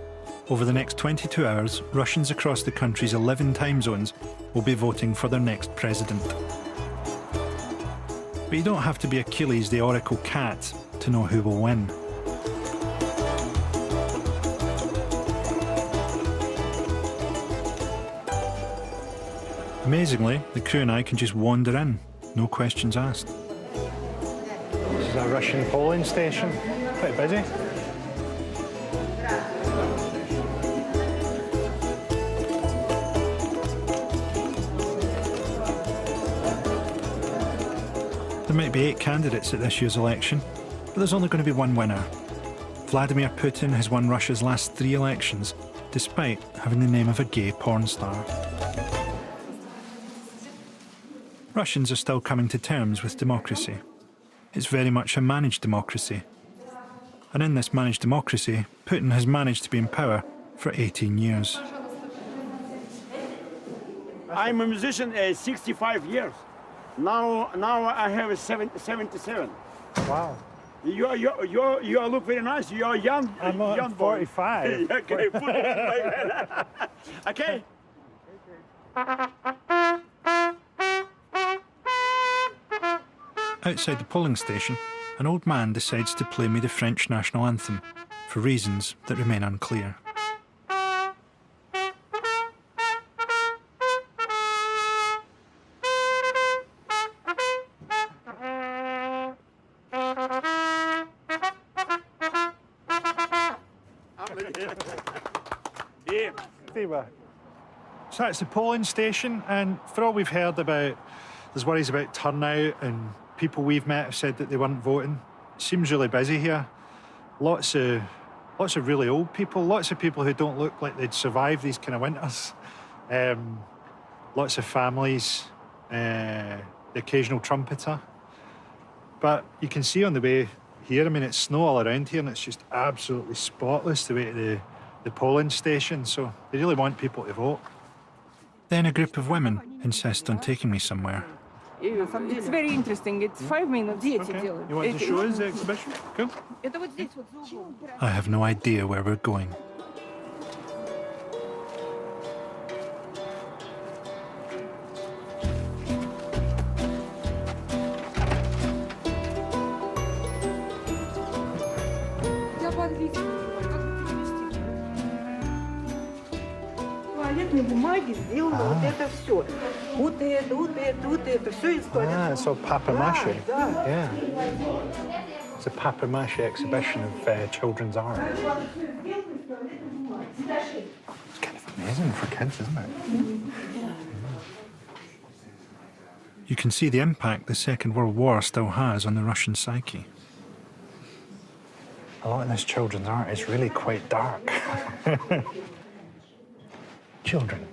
Over the next 22 hours, Russians across the country's 11 time zones will be voting for their next president. But you don't have to be Achilles the Oracle Cat to know who will win. Amazingly, the crew and I can just wander in, no questions asked.
This is a Russian polling station. Quite busy.
There might be 8 candidates at this year's election, but there's only going to be one winner. Vladimir Putin has won Russia's last 3 elections, despite having the name of a gay porn star. Russians are still coming to terms with democracy. It's very much a managed democracy. And in this managed democracy, Putin has managed to be in power for 18 years.
I'm a musician 65 years. Now I have 77.
Wow.
You look very nice. You are young.
I'm
young
45.
Boy. Okay, put it okay.
Outside the polling station, an old man decides to play me the French national anthem, for reasons that remain unclear.
So that's the polling station, and for all we've heard about, there's worries about turnout, and people we've met have said that they weren't voting. It seems really busy here. Lots of really old people, lots of people who don't look like they'd survive these kind of winters. Lots of families, the occasional trumpeter. But you can see on the way here, I mean, it's snow all around here, and it's just absolutely spotless the way to the polling station, so they really want people to vote.
Then a group of women insist on taking me somewhere.
It's very interesting. It's 5 minutes.
Okay. You want to show us the exhibition? Cool.
I have no idea where we're going.
бумаги сделано вот это все. Вот это, все история.
Ah, it's all papier-mâché.
Да.
Yeah. It's a papier-mâché exhibition of children's art. It's kind of amazing for kids, isn't it?
You can see the impact the Second World War still has on the Russian psyche.
A lot of this children's art is really quite dark. Children,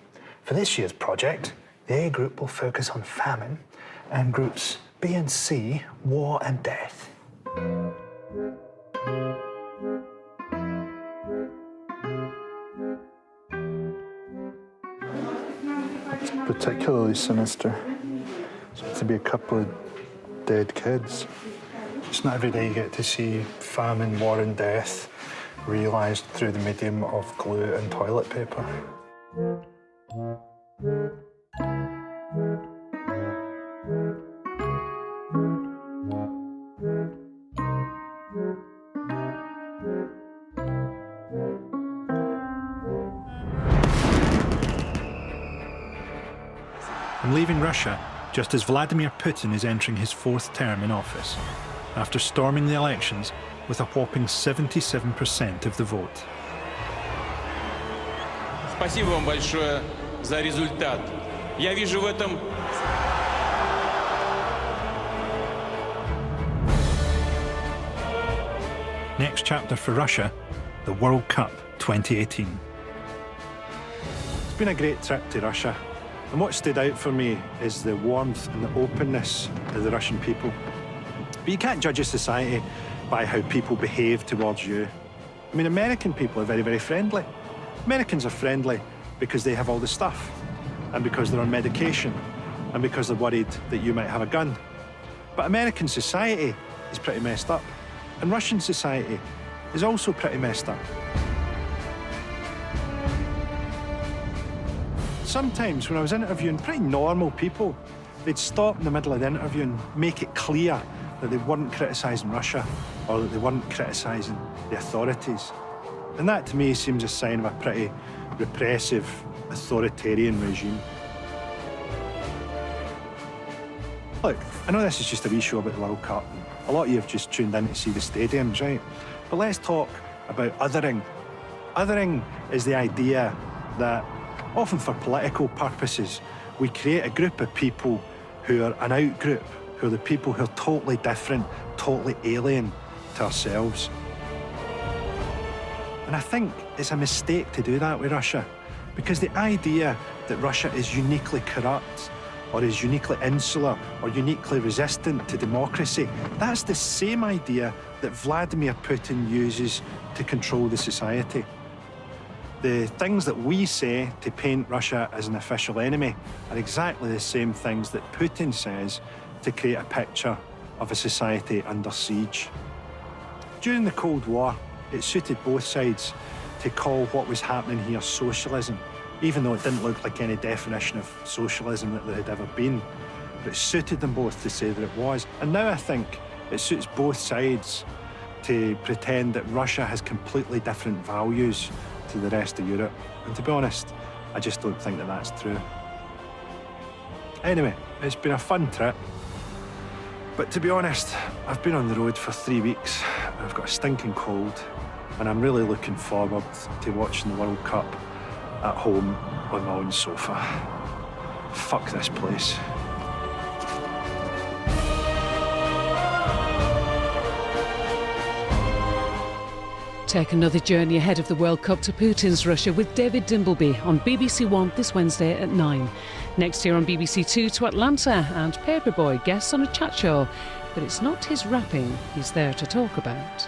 for this year's project, the A group will focus on famine, and groups B and C, war and death. It's particularly sinister. Seems to be a couple of dead kids. It's not every day you get to see famine, war and death realised through the medium of glue and toilet paper.
I'm leaving Russia just as Vladimir Putin is entering his 4th term in office, after storming the elections with a whopping 77% of the vote.
Спасибо вам большое за результат. Я вижу в этом...
Next chapter for Russia, the World Cup 2018.
It's been a great trip to Russia, and what stood out for me is the warmth and the openness of the Russian people. But you can't judge a society by how people behave towards you. I mean, American people are very, very friendly. Americans are friendly because they have all the stuff, and because they're on medication, and because they're worried that you might have a gun. But American society is pretty messed up, and Russian society is also pretty messed up. Sometimes when I was interviewing pretty normal people, they'd stop in the middle of the interview and make it clear that they weren't criticising Russia or that they weren't criticising the authorities. And that to me seems a sign of a pretty repressive, authoritarian regime. Look, I know this is just a wee show about the World Cup. A lot of you have just tuned in to see the stadiums, right? But let's talk about othering. Othering is the idea that, often for political purposes, we create a group of people who are an out-group, who are the people who are totally different, totally alien to ourselves. And I think it's a mistake to do that with Russia, because the idea that Russia is uniquely corrupt, or is uniquely insular, or uniquely resistant to democracy, that's the same idea that Vladimir Putin uses to control the society. The things that we say to paint Russia as an official enemy are exactly the same things that Putin says to create a picture of a society under siege. During the Cold War, it suited both sides to call what was happening here socialism, even though it didn't look like any definition of socialism that there had ever been. But it suited them both to say that it was. And now I think it suits both sides to pretend that Russia has completely different values to the rest of Europe. And to be honest, I just don't think that that's true. Anyway, it's been a fun trip. But to be honest, I've been on the road for 3 weeks. I've got a stinking cold, and I'm really looking forward to watching the World Cup at home on my own sofa. Fuck this place.
Take another journey ahead of the World Cup to Putin's Russia with David Dimbleby on BBC One this Wednesday at 9. Next year on BBC Two to Atlanta, and Paperboy guests on a chat show. But it's not his rapping he's there to talk about.